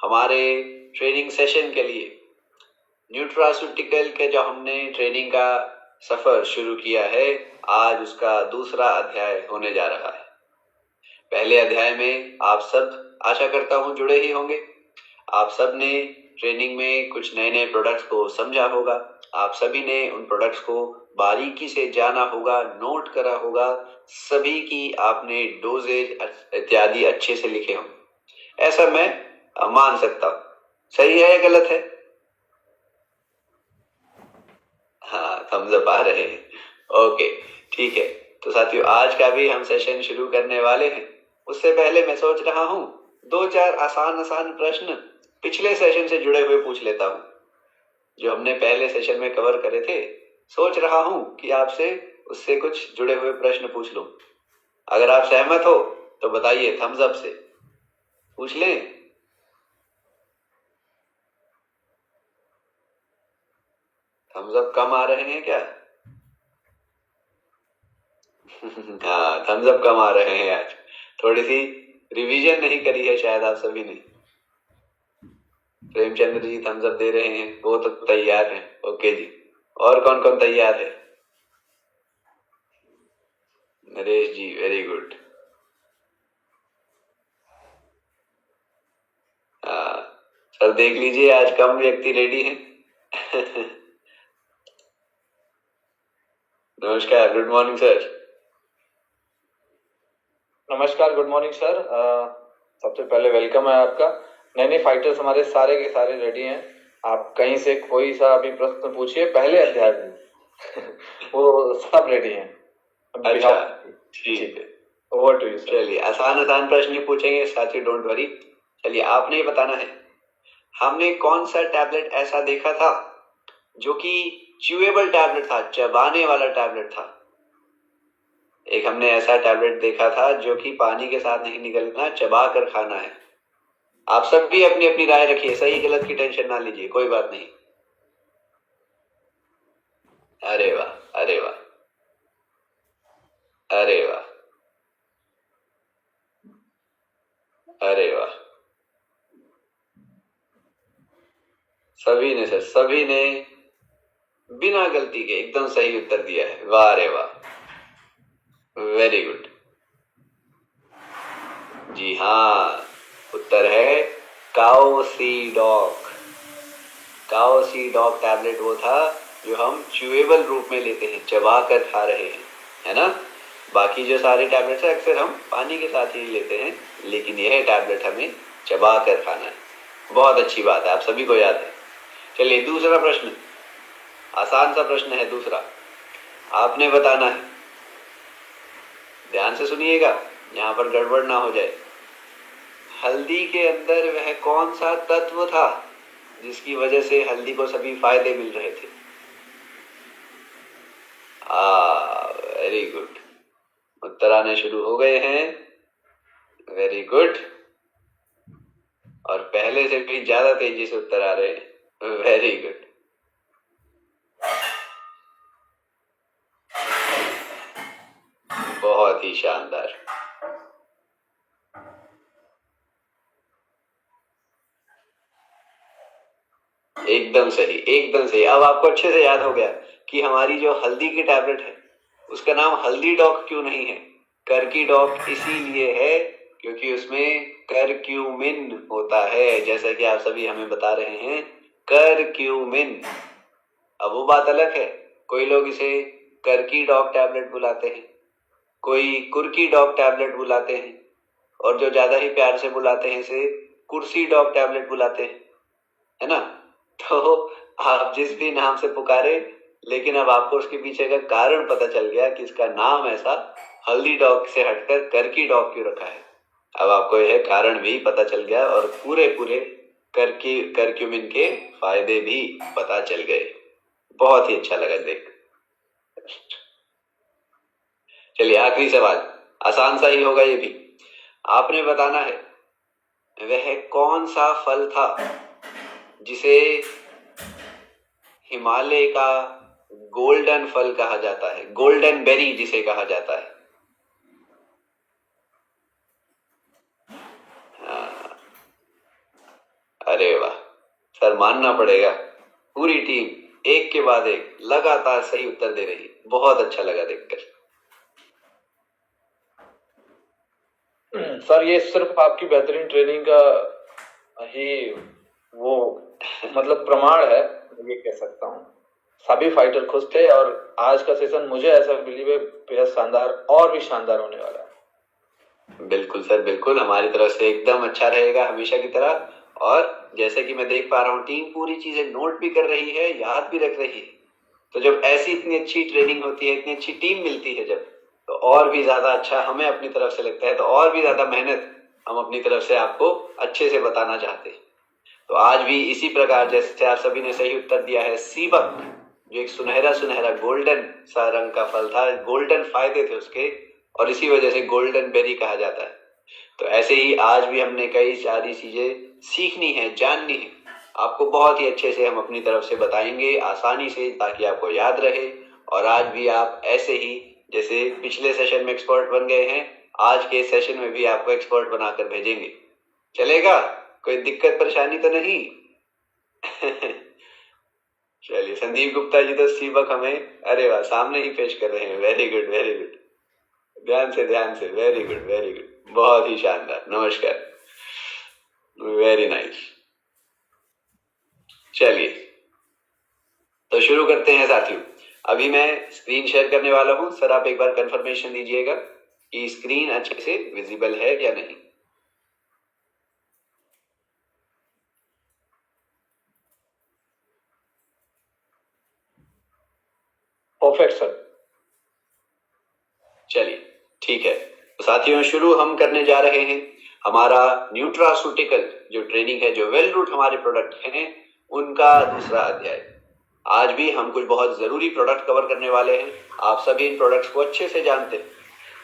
हमारे training session के लिए न्यूट्रास्यूटिकल के जो हमने ट्रेनिंग का सफर शुरू किया है, आज उसका दूसरा अध्याय होने जा रहा है। पहले अध्याय में आप सब आशा करता हूं जुड़े ही होंगे। आप सब ने ट्रेनिंग में कुछ नए नए प्रोडक्ट्स को समझा होगा। आप सभी ने उन प्रोडक्ट्स को बारीकी से जाना होगा, नोट करा होगा। सभी की आपने डोजेज इत्यादि अच्छे से लिखे होंगे, ऐसा मैं मान सकता हूं। सही है या गलत है? हाँ, थम्स अप आ रहे हैं। ओके, ठीक है। तो साथियों, आज का भी हम सेशन शुरू करने वाले हैं। उससे पहले मैं सोच रहा हूं 2-4 आसान प्रश्न पिछले सेशन से जुड़े हुए पूछ लेता हूं, जो हमने पहले सेशन में कवर करे थे। सोच रहा हूं कि आपसे उससे कुछ जुड़े हुए प्रश्न पूछ लूं। अगर आप सहमत हो तो बताइए थम्स अप से। पूछ लें? थम्स अप कम आ रहे हैं क्या? हाँ, थम्स अप कम आ रहे हैं आज। थोड़ी सी रिवीजन नहीं करी है शायद आप सभी ने। प्रेमचंद्र जी थम्स अप दे रहे हैं, वो तो तैयार हैं। ओके जी, और कौन कौन तैयार है? नरेश जी, वेरी गुड। सर देख लीजिए, आज कम व्यक्ति रेडी हैं। नमस्कार, गुड मॉर्निंग सर। नमस्कार, गुड मॉर्निंग सर। सबसे पहले वेलकम है आपका। नए फाइटर्स हमारे सारे के सारे रेडी हैं। आप कहीं से कोई सा भी प्रश्न पूछिए, पहले अध्याय में वो सब रेडी हैं। अच्छा, ठीक है। Over to you sir. चलिए, आसान प्रश्न ही पूछेंगे साथी, डोंट वरी। चलिए, आपने बताना है हमने कौन सा टैबलेट ऐसा देखा था जो कि च्यूएबल टैबलेट था, चबाने वाला टैबलेट था। एक हमने ऐसा टैबलेट देखा था जो कि पानी के साथ नहीं निकलना, चबा कर खाना है। आप सब भी अपनी अपनी राय रखिए, सही गलत की टेंशन ना लीजिए, कोई बात नहीं। अरे वाह, अरे वाह, अरे वाह, अरे वाह। सभी ने सर, सभी ने बिना गलती के एकदम सही उत्तर दिया है। वाह रे वाह, वेरी गुड। जी हाँ, उत्तर है काओसीडॉक। काओसीडॉक टैबलेट वो था जो हम च्यूएबल रूप में लेते हैं, चबा कर खा रहे हैं, है ना। बाकी जो सारे टैबलेट्स है अक्सर हम पानी के साथ ही लेते हैं, लेकिन यह टैबलेट हमें चबा कर खाना है। बहुत अच्छी बात है, आप सभी को याद है। चलिए, दूसरा प्रश्न, आसान सा प्रश्न है दूसरा। आपने बताना है, ध्यान से सुनिएगा, यहां पर गड़बड़ ना हो जाए। हल्दी के अंदर वह कौन सा तत्व था जिसकी वजह से हल्दी को सभी फायदे मिल रहे थे? वेरी गुड, उत्तर आने शुरू हो गए हैं। वेरी गुड, और पहले से भी ज्यादा तेजी से उत्तर आ रहे हैं। वेरी गुड, बहुत ही शानदार। एकदम सही, एकदम सही। अब आपको अच्छे से याद हो गया कि हमारी जो हल्दी की टैबलेट है उसका नाम हल्दी डॉक क्यों नहीं है। करकी डॉक इसीलिए है क्योंकि उसमें करक्यूमिन होता है, जैसा कि आप सभी हमें बता रहे हैं, करक्यूमिन। अब वो बात अलग है, कोई लोग इसे करकी डॉक टैबलेट बुलाते हैं, कोई कुर्की डॉक टैबलेट बुलाते हैं, और जो ज्यादा ही प्यार से बुलाते हैं इसे कुर्सी डॉक टैबलेट बुलाते हैं, है ना। तो आप जिस भी नाम से पुकारे, लेकिन अब आपको उसके पीछे का कारण पता चल गया कि इसका नाम ऐसा हल्दी डॉग से हटकर करकी डॉग क्यों रखा है। अब आपको यह कारण भी पता चल गया और पूरे करक्यूमिन के फायदे भी पता चल गए। बहुत ही अच्छा लगा देख। चलिए, आखिरी सवाल, आसान सा ही होगा ये भी। आपने बताना है वह कौन सा फल था जिसे हिमालय का गोल्डन फल कहा जाता है, गोल्डन बेरी जिसे कहा जाता है। सर मानना पड़ेगा, पूरी टीम एक के बाद एक लगातार सही उत्तर दे रही, बहुत अच्छा लगा देखकर। सर ये सिर्फ आपकी बेहतरीन ट्रेनिंग का ही वो मतलब प्रमाण है, ये कह सकता हूँ। सभी फाइटर खुश थे और आज का सेशन मुझे ऐसा बिलीव है बेहद शानदार और भी शानदार होने वाला है। बिल्कुल सर, बिल्कुल हमारी तरफ से एकदम अच्छा रहेगा हमेशा की तरह। और जैसे कि मैं देख पा रहा हूँ टीम पूरी चीजें नोट भी कर रही है, याद भी रख रही है। तो जब ऐसी इतनी अच्छी ट्रेनिंग होती है, इतनी अच्छी टीम मिलती है जब, तो और भी ज्यादा अच्छा हमें अपनी तरफ से लगता है, तो और भी ज्यादा मेहनत हम अपनी तरफ से आपको अच्छे से बताना चाहते हैं। तो आज भी इसी प्रकार जैसे आप सभी ने सही उत्तर दिया है, सीबक जो एक सुनहरा सुनहरा गोल्डन सा रंग का फल था, गोल्डन फायदे थे उसके, और इसी वजह से गोल्डन बेरी कहा जाता है। तो ऐसे ही आज भी हमने कई सारी चीजें सीखनी है, जाननी है, आपको बहुत ही अच्छे से हम अपनी तरफ से बताएंगे आसानी से, ताकि आपको याद रहे। और आज भी आप ऐसे ही जैसे पिछले सेशन में एक्सपर्ट बन गए हैं, आज के सेशन में भी आपको एक्सपर्ट बनाकर भेजेंगे। चलेगा? कोई दिक्कत परेशानी तो नहीं? चलिए, संदीप गुप्ता जी तो सीबक हमें अरे वाह सामने ही पेश कर रहे हैं। वेरी गुड, वेरी गुड, ध्यान से, वेरी गुड, वेरी गुड, बहुत ही शानदार, नमस्कार, वेरी नाइस। चलिए तो शुरू करते हैं साथियों। अभी मैं स्क्रीन शेयर करने वाला हूं, सर आप एक बार कंफर्मेशन दीजिएगा कि स्क्रीन अच्छे से विजिबल है या नहीं। Perfect sir. चलिए ठीक है, तो साथियों शुरू हम करने जा रहे हैं हमारा न्यूट्रासूटिकल जो ट्रेनिंग है, जो वेल रूट हमारे प्रोडक्ट हैं उनका दूसरा अध्याय। आज भी हम कुछ बहुत जरूरी प्रोडक्ट कवर करने वाले हैं। आप सभी इन प्रोडक्ट्स को अच्छे से जानते हैं,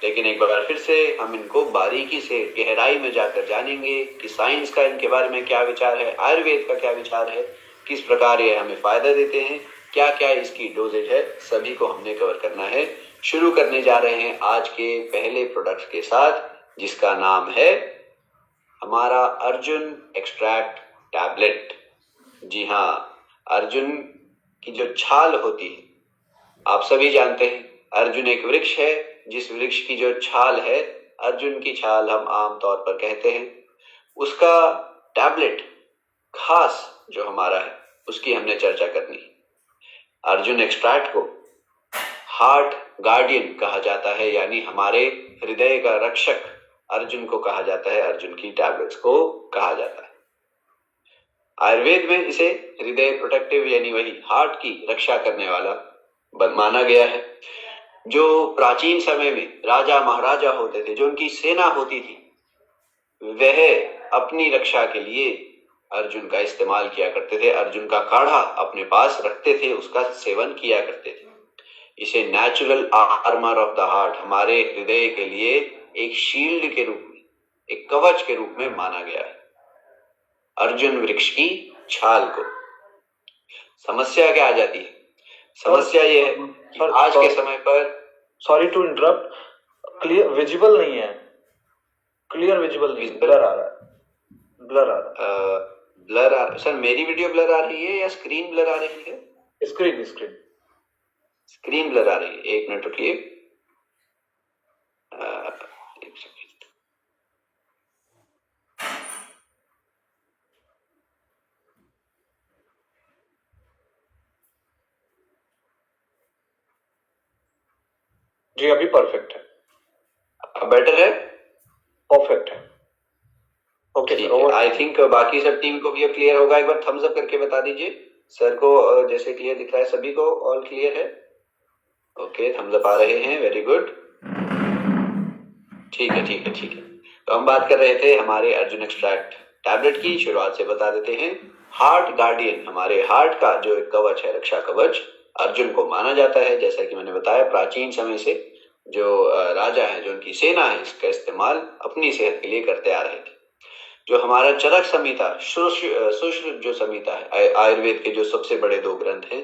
लेकिन एक बार फिर से हम इनको बारीकी से गहराई में जाकर जानेंगे कि साइंस का इनके बारे में क्या विचार है, आयुर्वेद का क्या विचार है, किस प्रकार ये हमें फायदा देते हैं, क्या क्या इसकी डोजेज है, सभी को हमने कवर करना है। शुरू करने जा रहे हैं आज के पहले प्रोडक्ट के साथ, जिसका नाम है हमारा अर्जुन एक्सट्रैक्ट टैबलेट। जी हाँ, अर्जुन की जो छाल होती है, आप सभी जानते हैं अर्जुन एक वृक्ष है, जिस वृक्ष की जो छाल है, अर्जुन की छाल हम आमतौर पर कहते हैं, उसका टैबलेट खास जो हमारा है उसकी हमने चर्चा करनी है। अर्जुन एक्सट्रैक्ट को हार्ट गार्डियन कहा जाता है, यानी हमारे हृदय का रक्षक अर्जुन को कहा जाता है, अर्जुन की टैबलेट्स को कहा जाता है। आयुर्वेद में इसे हृदय प्रोटेक्टिव यानी वही हार्ट की रक्षा करने वाला माना गया है। जो प्राचीन समय में राजा महाराजा होते थे, जो उनकी सेना होती थी, वह अपनी रक्षा के लिए अर्जुन का इस्तेमाल किया करते थे, अर्जुन का काढ़ा अपने पास रखते थे, उसका सेवन किया करते थे। इसे natural armour of the heart, हमारे हृदय के लिए एक शील्ड के रूप में, एक कवच के रूप में माना गया है अर्जुन वृक्ष की छाल को। समस्या क्या आ जाती है? समस्या ये है कि आज के समय पर, sorry to interrupt, clear visible नहीं है, क्लियर विजिबल नहीं, ब्लर आ रहा है, ब्लर आ रहा है। ब्लर आ, सर मेरी वीडियो ब्लर आ रही है या स्क्रीन ब्लर आ रही है? स्क्रीन स्क्रीन ब्लर आ रही है, एक मिनट रुकिए। एक सेकंड। जी अभी परफेक्ट है, अब बेटर है, परफेक्ट है। ओके सर, आई थिंक बाकी सब टीम को भी अब क्लियर होगा। एक बार थम्स अप करके बता दीजिए सर को, जैसे क्लियर दिख रहा है सभी को, ऑल क्लियर है? ओके, थम्स अप आ रहे हैं, वेरी गुड, ठीक है ठीक है ठीक है। तो हम बात कर रहे थे हमारे अर्जुन एक्सट्रैक्ट टैबलेट की। शुरुआत से बता देते हैं, हार्ट गार्डियन, हमारे हार्ट का जो एक कवच है, रक्षा कवच, अर्जुन को माना जाता है। जैसा कि मैंने बताया, प्राचीन समय से जो राजा है, जो उनकी सेना है, इसका इस्तेमाल अपनी सेहत के लिए करते आ रहे थे। जो हमारा चरक संहिता, सुश्रुत जो संहिता है, आयुर्वेद के जो सबसे बड़े 2 ग्रंथ हैं,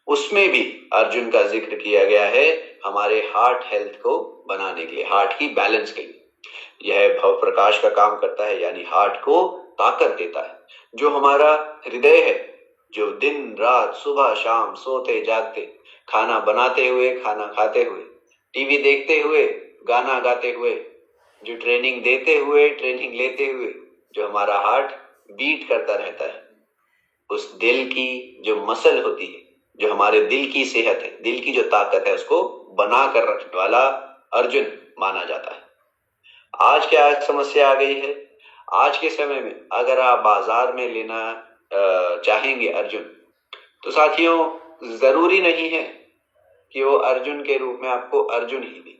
उसमें भी अर्जुन का जिक्र किया गया है हमारे हार्ट हेल्थ को बनाने के लिए, हार्ट की बैलेंस के लिए। यह भव प्रकाश का काम करता है, यानी हार्ट को ताकत देता है। जो हमारा हृदय है, जो दिन रात सुबह शाम सोते जागते, खाना बनाते हुए, खाना खाते हुए, टीवी देखते हुए, गाना गाते हुए, जो ट्रेनिंग देते हुए, ट्रेनिंग लेते हुए, जो हमारा हार्ट बीट करता रहता है, उस दिल की जो मसल होती है, जो हमारे दिल की सेहत है, दिल की जो ताकत है, उसको बना कर रखने वाला अर्जुन माना जाता है। आज क्या समस्या आ गई है? आज के समय में अगर आप बाजार में लेना चाहेंगे अर्जुन, तो साथियों जरूरी नहीं है कि वो अर्जुन के रूप में आपको अर्जुन ही दे।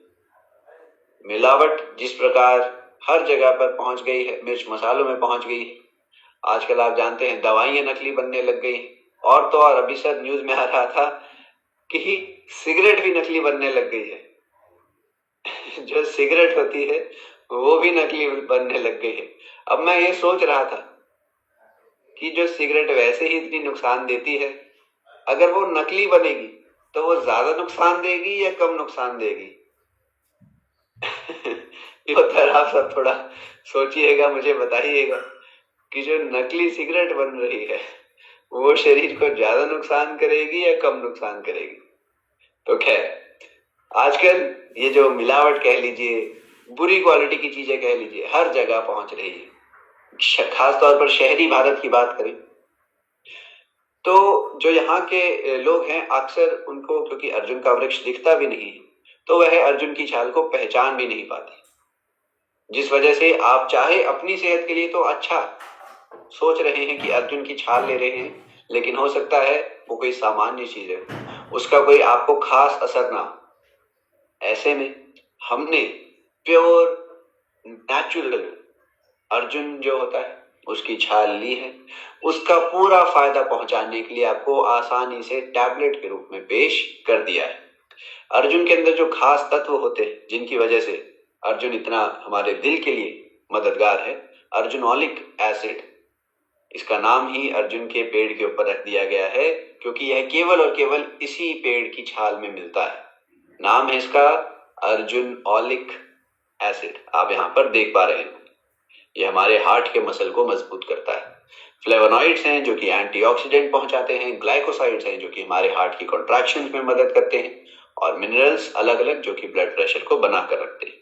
मिलावट जिस प्रकार हर जगह पर पहुंच गई है, मिर्च मसालों में पहुंच गई है, आजकल आप जानते हैं दवाइयां नकली बनने लग गई, और तो और अभी सर न्यूज में आ रहा था कि सिगरेट भी नकली बनने लग गई है। जो सिगरेट होती है वो भी नकली बनने लग गई है। अब मैं ये सोच रहा था कि जो सिगरेट वैसे ही इतनी नुकसान देती है, अगर वो नकली बनेगी तो वो ज्यादा नुकसान देगी या कम नुकसान देगी? ये तो आप सब थोड़ा सोचिएगा, मुझे बताइएगा कि जो नकली सिगरेट बन रही है वो शरीर को ज्यादा नुकसान करेगी या कम नुकसान करेगी? तो खैर, आजकल ये जो मिलावट कह लीजिए, बुरी क्वालिटी की चीजें कह लीजिए, हर जगह पहुंच रही है। खास तौर पर शहरी भारत की बात करें तो जो यहाँ के लोग हैं, अक्सर उनको क्योंकि अर्जुन का वृक्ष दिखता भी नहीं है, तो वह अर्जुन की छाल को पहचान भी नहीं पाते, जिस वजह से आप चाहे अपनी सेहत के लिए तो अच्छा सोच रहे हैं कि अर्जुन की छाल ले रहे हैं, लेकिन हो सकता है वो कोई सामान्य चीज है, उसका कोई आपको खास असर ना हो। ऐसे में हमने प्योर नेचुरल अर्जुन जो होता है उसकी छाल ली है, उसका पूरा फायदा पहुंचाने के लिए आपको आसानी से टैबलेट के रूप में पेश कर दिया है। अर्जुन के अंदर जो खास तत्व होते हैं जिनकी वजह से अर्जुन इतना हमारे दिल के लिए मददगार है, अर्जुनोलिक एसिड, इसका नाम ही अर्जुन के पेड़ के ऊपर रख दिया गया है क्योंकि यह केवल और केवल इसी पेड़ की छाल में मिलता है। नाम है इसका अर्जुनोलिक एसिड, आप यहाँ पर देख पा रहे हैं। यह हमारे हार्ट के मसल को मजबूत करता है। फ्लेवोनॉइड्स हैं जो कि एंटीऑक्सीडेंट पहुंचाते हैं, ग्लाइकोसाइड्स हैं जो कि हमारे हार्ट की कॉन्ट्रैक्शन में मदद करते हैं, और मिनरल्स अलग अलग जो कि ब्लड प्रेशर को बना कर रखते हैं।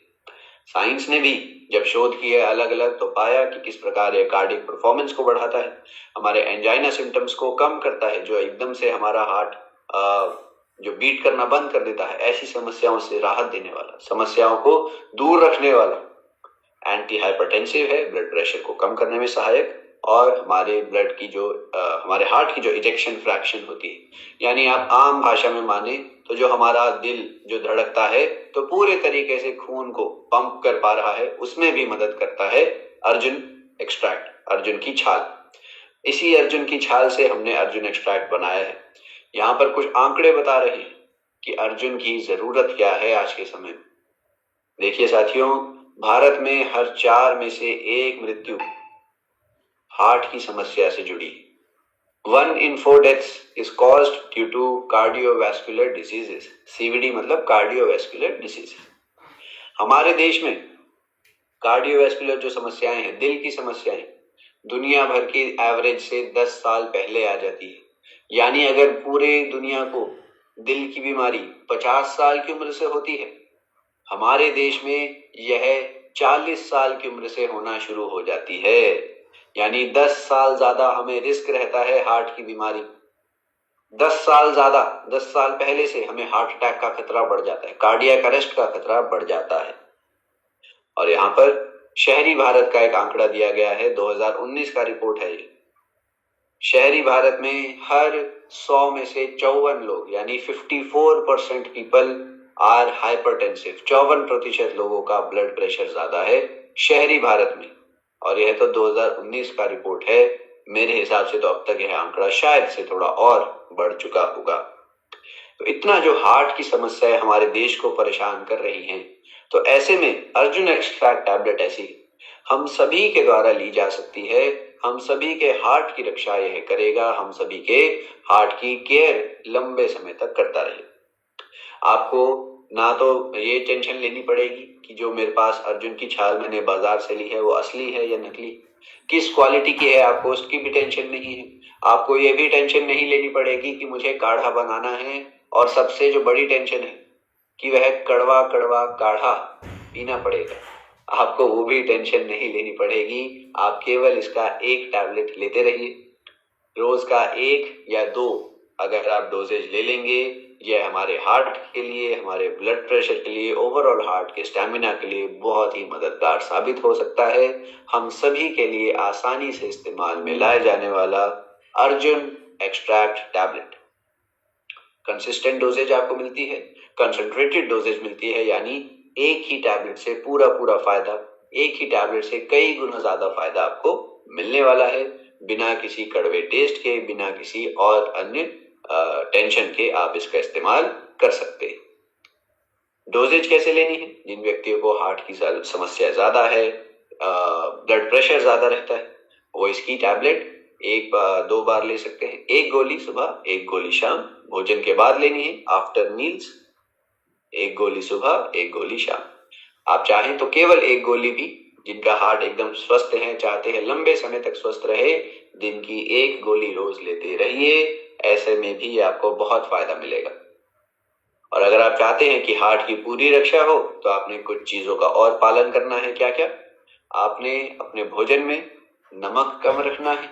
साइंस ने भी जब शोध किए अलग अलग तो पाया कि किस प्रकार यह कार्डियक परफॉर्मेंस को बढ़ाता है, हमारे एंजाइना सिम्टम्स को कम करता है, जो एकदम से हमारा हार्ट जो बीट करना बंद कर देता है, ऐसी समस्याओं से राहत देने वाला, समस्याओं को दूर रखने वाला, एंटी हाइपरटेंसिव है, ब्लड प्रेशर को कम करने में सहायक, और हमारे ब्लड की जो हमारे हार्ट की जो इजेक्शन फ्रैक्शन होती है, यानी आप आम भाषा में माने तो जो हमारा दिल जो धड़कता है तो पूरे तरीके से खून को पंप कर पा रहा है, उसमें भी मदद करता है अर्जुन एक्सट्रैक्ट, अर्जुन की छाल। इसी अर्जुन की छाल से हमने अर्जुन एक्सट्रैक्ट बनाया है। यहाँ पर कुछ आंकड़े बता रहे हैं कि अर्जुन की जरूरत क्या है आज के समय में। देखिए साथियों, भारत में हर 4 में से 1 मृत्यु हार्ट की समस्या से जुड़ी है। 1 in 4 deaths is caused due to cardiovascular diseases। CVD मतलब cardiovascular diseases। हमारे देश में कार्डियोवैस्कुलर जो समस्याएं हैं, दिल की समस्याएं, दुनिया भर की एवरेज से 10 साल पहले आ जाती है। यानी अगर पूरे दुनिया को दिल की बीमारी 50 साल की उम्र से होती है, हमारे देश में यह 40 साल की उम्र से होना शुरू हो जाती है। यानी 10 साल ज्यादा हमें रिस्क रहता है हार्ट की बीमारी। 10 साल ज्यादा, 10 साल पहले से हमें हार्ट अटैक का खतरा बढ़ जाता है, कार्डियक अरेस्ट का खतरा बढ़ जाता है। और यहाँ पर शहरी भारत का एक आंकड़ा दिया गया है, 2019 का रिपोर्ट है ये। शहरी भारत में हर 100 में से 54 लोग, यानी 54% पीपल आर हाइपरटेंसिव। 54% लोगों का ब्लड प्रेशर ज्यादा है शहरी भारत में, और यह तो 2019 का रिपोर्ट है। मेरे हिसाब से तो अब तक यह आंकड़ा शायद से थोड़ा और बढ़ चुका होगा। तो इतना जो हार्ट की समस्याएं हमारे देश को परेशान कर रही हैं, तो ऐसे में अर्जुन एक्सट्रैक्ट टैबलेट ऐसी हम सभी के द्वारा ली जा सकती है। हम सभी के हार्ट की रक्षा यह करेगा, हम सभी के हार्ट की केयर लंबे समय तक करता रहे। आपको ना तो ये टेंशन लेनी पड़ेगी कि जो मेरे पास अर्जुन की छाल मैंने बाजार से ली है वो असली है या नकली। किस क्वालिटी की है आपको उसकी भी टेंशन नहीं है। आपको ये भी टेंशन नहीं लेनी पड़ेगी कि मुझे काढ़ा बनाना है, और सबसे जो बड़ी टेंशन है कि वह कड़वा कड़वा काढ़ा पीना पड़ेगा, आपको वो भी टेंशन नहीं लेनी पड़ेगी। आप केवल इसका एक टैबलेट लेते रहिए, रोज का 1 या 2 अगर आप डोजेज ले लेंगे, यह हमारे हार्ट के लिए, हमारे ब्लड प्रेशर के लिए, ओवरऑल हार्ट के स्टैमिना के लिए बहुत ही मददगार साबित हो सकता है। हम सभी के लिए आसानी से इस्तेमाल में लाए जाने वाला Arjun extract tablet. Consistent doses आपको मिलती है, कंसंट्रेटेड डोजेज मिलती है, यानी एक ही टैबलेट से पूरा पूरा फायदा, एक ही टैबलेट से कई गुना ज्यादा फायदा आपको मिलने वाला है, बिना किसी कड़वे टेस्ट के, बिना किसी और अन्य टेंशन के आप इसका इस्तेमाल कर सकते हैं। डोजेज कैसे लेनी है? जिन व्यक्तियों को हार्ट की समस्या ज्यादा है, ब्लड प्रेशर ज्यादा रहता है, वो इसकी टैबलेट 1-2 बार ले सकते हैं। 1 गोली सुबह, 1 गोली शाम, भोजन के बाद लेनी है, आफ्टर मील्स 1 गोली सुबह, 1 गोली शाम। आप चाहें तो केवल 1 गोली भी, जिनका हार्ट एकदम स्वस्थ है, चाहते हैं लंबे समय तक स्वस्थ रहे, दिन की 1 गोली रोज लेते रहिए, ऐसे में भी आपको बहुत फायदा मिलेगा। और अगर आप चाहते हैं कि हार्ट की पूरी रक्षा हो, तो आपने कुछ चीजों का और पालन करना है। क्या क्या? आपने अपने भोजन में नमक कम रखना है,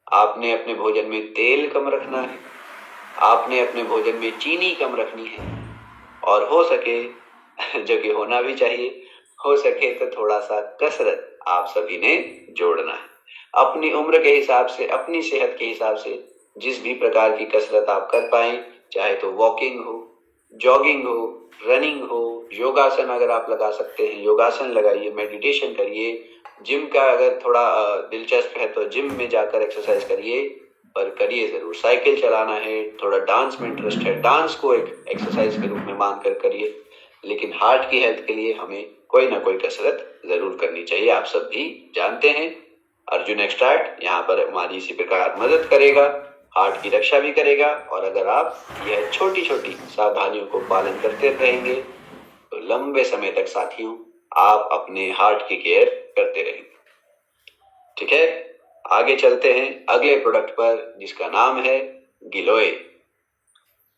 आपने अपने भोजन में तेल कम रखना है, आपने अपने भोजन में चीनी कम रखनी है, और हो सके जो कि होना भी चाहिए, हो सके तो थोड़ा सा कसरत आप सभी ने जोड़ना है। अपनी उम्र के हिसाब से, अपनी सेहत के हिसाब से जिस भी प्रकार की कसरत आप कर पाए, चाहे तो वॉकिंग हो, जॉगिंग हो, रनिंग हो, योगासन अगर आप लगा सकते हैं योगासन लगाइए, मेडिटेशन करिए, जिम का अगर थोड़ा दिलचस्प है तो जिम में जाकर एक्सरसाइज करिए, पर करिए जरूर। साइकिल चलाना है, थोड़ा डांस में इंटरेस्ट है, डांस को एक एक्सरसाइज के रूप में मानकर करिए, लेकिन हार्ट की हेल्थ के लिए हमें कोई ना कोई कसरत जरूर करनी चाहिए। आप सब भी जानते हैं अर्जुन एक्सट्रैक्ट यहाँ पर हमारी इसी प्रकार मदद करेगा, हार्ट की रक्षा भी करेगा, और अगर आप यह छोटी छोटी सावधानियों को पालन करते रहेंगे तो लंबे समय तक साथियों आप अपने हार्ट की केयर करते रहेंगे। ठीक है, आगे चलते हैं अगले प्रोडक्ट पर, जिसका नाम है गिलोय।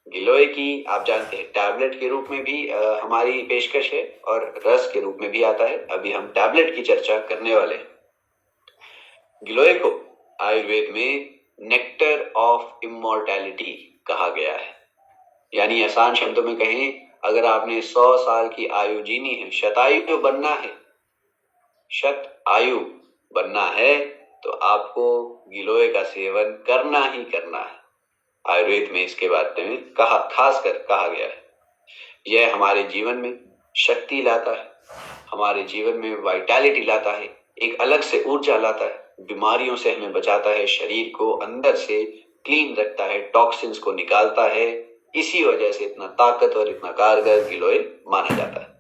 गिलोय की आप जानते हैं टैबलेट के रूप में भी हमारी पेशकश है, और रस के रूप में भी आता है। अभी हम टैबलेट की चर्चा करने वाले हैं। गिलोय को आयुर्वेद में नेक्टर ऑफ इमॉर्टैलिटी कहा गया है, यानी आसान शब्दों में कहें, अगर आपने 100 साल की आयु जीनी है, शतायु बनना है, शत आयु बनना है, तो आपको गिलोय का सेवन करना ही करना है। आयुर्वेद में इसके बारे में खासकर कहा गया है। यह हमारे जीवन में शक्ति लाता है, हमारे जीवन में वाइटैलिटी लाता है, एक अलग से ऊर्जा लाता है, बीमारियों से हमें बचाता है, शरीर को अंदर से क्लीन रखता है, टॉक्सिन्स को निकालता है। इसी वजह से इतना ताकतवर, इतना कारगर गिलोय माना जाता है।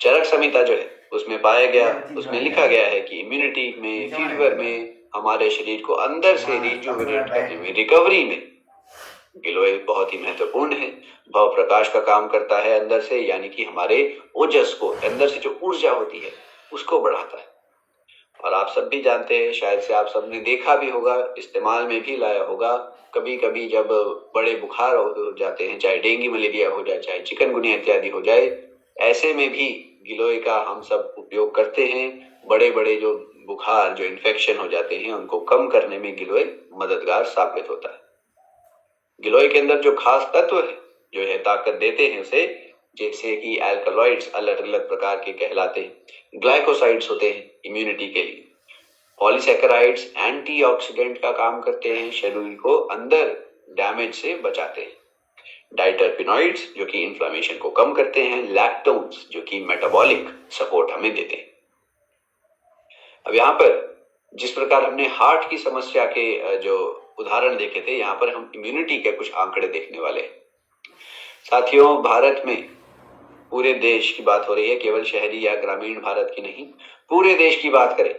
चरक संहिता जो है उसमें पाया गया, उसमें लिखा गया है कि इम्यूनिटी में, फीवर में, हमारे शरीर को अंदर से रिजुविनेट करने में, रिकवरी में गिलोय बहुत ही महत्वपूर्ण है। भव प्रकाश का काम करता है अंदर से, यानी कि हमारे ओजस को, अंदर से जो ऊर्जा होती है उसको बढ़ाता है। और आप सब भी जानते हैं, शायद से आप सबने देखा भी होगा, इस्तेमाल में भी लाया होगा, कभी कभी जब बड़े बुखार हो जाते हैं, चाहे डेंगू मलेरिया हो जाए, चाहे चिकनगुनिया इत्यादि हो जाए, ऐसे में भी गिलोय का हम सब उपयोग करते हैं। बड़े बड़े जो बुखार, जो इन्फेक्शन हो जाते हैं, उनको कम करने में गिलोय मददगार साबित होता है। गिलोय के अंदर जो खास तत्व है, जो है ताकत देते हैं उसे, जैसे कि अल्कलॉइड्स अलग अलग प्रकार के कहलाते हैं, ग्लाइकोसाइड्स होते हैं इम्यूनिटी के लिए, पॉलीसैकेराइड्स एंटीऑक्सीडेंट का काम करते हैं, शरीर को अंदर डैमेज से बचाते हैं, डाइटरपिनॉइड्स जो कि इन्फ्लेमेशन को कम करते हैं, लैक्टोन्स जो कि मेटाबॉलिक सपोर्ट हमें देते हैं। अब यहाँ पर जिस प्रकार हमने हार्ट की समस्या के जो उदाहरण देखे थे, यहाँ पर हम इम्यूनिटी के कुछ आंकड़े देखने वाले हैं। साथियों, भारत में पूरे देश की बात हो रही है, केवल शहरी या ग्रामीण भारत की नहीं, पूरे देश की बात करें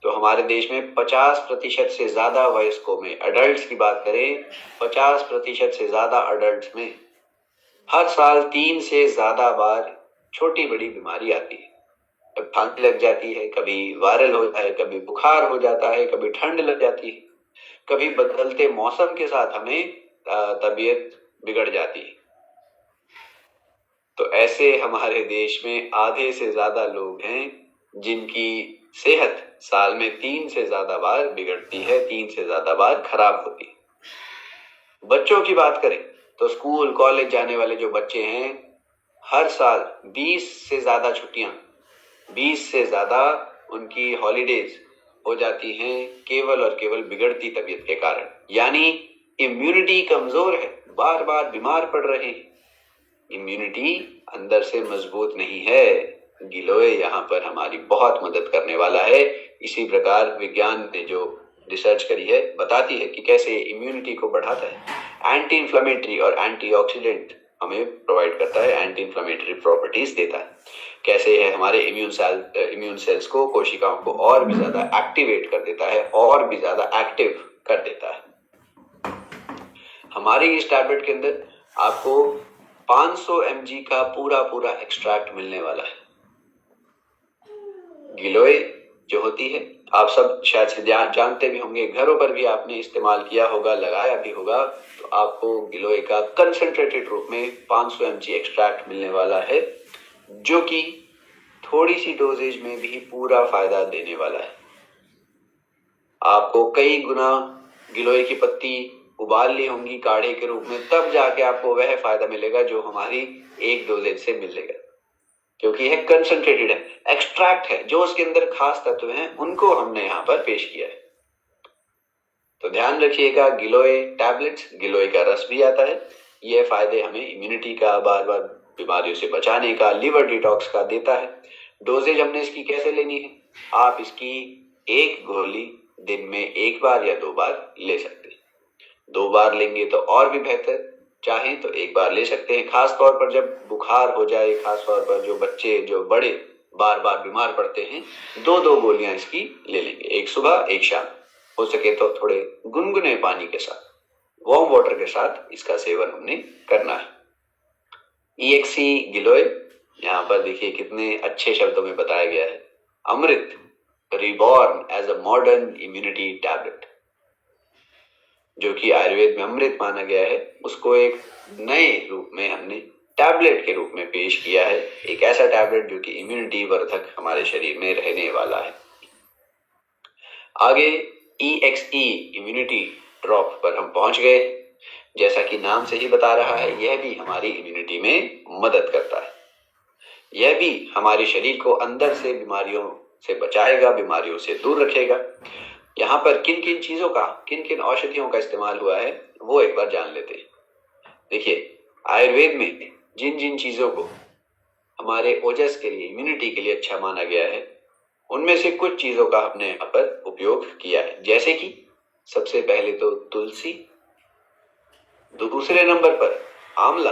तो हमारे देश में 50% से ज्यादा वयस्कों में, अडल्ट्स की बात करें, 50% से ज्यादा अडल्ट्स में हर साल 3 से ज्यादा बार छोटी बड़ी बीमारी आती है। खांसी लग जाती है, कभी वायरल होता है, कभी बुखार हो जाता है, कभी ठंड लग जाती है, कभी बदलते मौसम के साथ हमें तबीयत बिगड़ जाती है। तो ऐसे हमारे देश में आधे से ज्यादा लोग हैं जिनकी सेहत साल में 3 से ज्यादा बार बिगड़ती है, 3 से ज्यादा बार खराब होती है। बच्चों की बात करें तो स्कूल कॉलेज जाने वाले जो बच्चे हैं, हर साल 20 से ज्यादा छुट्टियां, 20 से ज्यादा उनकी हॉलीडेज हो जाती हैं केवल और केवल बिगड़ती तबीयत के कारण। यानी इम्यूनिटी कमजोर है, बार बार बीमार पड़ रहे हैं, इम्यूनिटी अंदर से मजबूत नहीं है। गिलोय यहाँ पर हमारी बहुत मदद करने वाला है। इसी प्रकार विज्ञान ने जो रिसर्च करी है बताती है कि कैसे इम्यूनिटी को बढ़ाता है। एंटी इंफ्लेमेटरी और एंटीऑक्सीडेंट हमें प्रोवाइड करता है, एंटी इंफ्लेमेटरी प्रॉपर्टीज देता है। कैसे है हमारे इम्यून सेल्स को, कोशिकाओं को और भी ज्यादा एक्टिवेट कर देता है, और भी ज्यादा एक्टिव कर देता है। हमारे इस टैबलेट के अंदर आपको 500 mg का पूरा एक्सट्रैक्ट मिलने वाला है। गिलोय जो होती है, आप सब शायद से जानते भी होंगे, घरों पर भी आपने इस्तेमाल किया होगा, लगाया भी होगा, तो आपको गिलोय का कंसंट्रेटेड रूप में 500 mg एक्सट्रैक्ट मिलने वाला है, जो कि थोड़ी सी डोजेज में भी पूरा फायदा देने वाला है। आपको कई गुना गिलोय की पत्ती उबाल ली होंगी काढ़े के रूप में, तब जाके आपको वह फायदा मिलेगा जो हमारी एक डोजेज से मिलेगा, क्योंकि यह कंसंट्रेटेड है, एक्सट्रैक्ट है। जो उसके अंदर खास तत्व हैं उनको हमने यहाँ पर पेश किया है। तो ध्यान रखिएगा, गिलोय टैबलेट्स, गिलोय का रस भी आता है, यह फायदे हमें इम्यूनिटी का, बार बार बीमारियों से बचाने का, लिवर डिटॉक्स का देता है। डोजेज हमने इसकी कैसे लेनी है, आप इसकी एक गोली दिन में 1 बार या 2 बार ले सकते हैं। 2 बार लेंगे तो और भी बेहतर, चाहें तो 1 बार ले सकते हैं। खास तौर पर जब बुखार हो जाए, खास तौर पर जो बच्चे, जो बड़े बार बार बीमार पड़ते हैं, 2 गोलियां इसकी ले लेंगे, एक सुबह एक शाम। हो सके तो थोड़े गुनगुने पानी के साथ, वार्म वाटर के साथ इसका सेवन हमने करना है। EXC गिलोय, यहाँ पर देखिए कितने अच्छे शब्दों में बताया गया है। Amrit, reborn as a modern immunity tablet, जो कि आयुर्वेद में अमृत माना गया है, उसको एक नए रूप में हमने टैबलेट के रूप में पेश किया है। एक ऐसा टैबलेट जो कि इम्यूनिटी वर्धक हमारे शरीर में रहने वाला है। आगे EXE इम्यूनिटी ड्रॉप पर हम पहुंच गए। जैसा कि नाम से ही बता रहा है, यह भी हमारी इम्यूनिटी में मदद करता है। यह भी हमारे शरीर को अंदर से बीमारियों से बचाएगा, बीमारियों से दूर रखेगा। यहाँ पर किन किन चीजों का, किन किन औषधियों का इस्तेमाल हुआ है वो एक बार जान लेते हैं। देखिए, आयुर्वेद में जिन जिन चीजों को हमारे ओजस के लिए, इम्यूनिटी के लिए अच्छा माना गया है, उनमें से कुछ चीजों का हमने यहाँ पर उपयोग किया है। जैसे कि सबसे पहले तो तुलसी, दूसरे नंबर पर आंवला,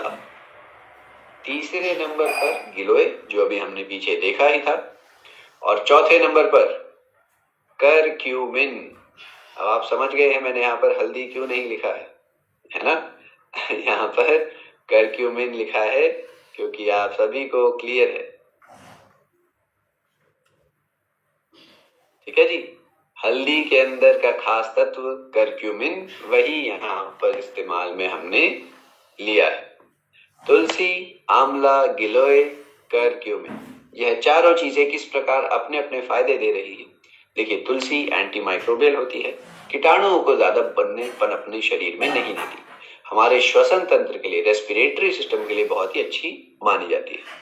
तीसरे नंबर पर गिलोय जो अभी हमने पीछे देखा ही था, और चौथे नंबर पर करक्यूमिन। अब आप समझ गए हैं मैंने यहाँ पर हल्दी क्यों नहीं लिखा है ना? यहाँ पर करक्यूमिन लिखा है क्योंकि आप सभी को क्लियर है, ठीक है जी। हल्दी के अंदर का खास तत्व करक्यूमिन, वही यहाँ पर इस्तेमाल में हमने लिया है। तुलसी, आंवला, गिलोय, करक्यूमिन, यह चारों चीजें किस प्रकार अपने अपने फायदे दे रही है। देखिए, तुलसी एंटी माइक्रोबियल होती है, कीटाणुओं को ज्यादा पनपने शरीर में नहीं देती, हमारे श्वसन तंत्र के लिए, रेस्पिरेटरी सिस्टम के लिए बहुत ही अच्छी मानी जाती है।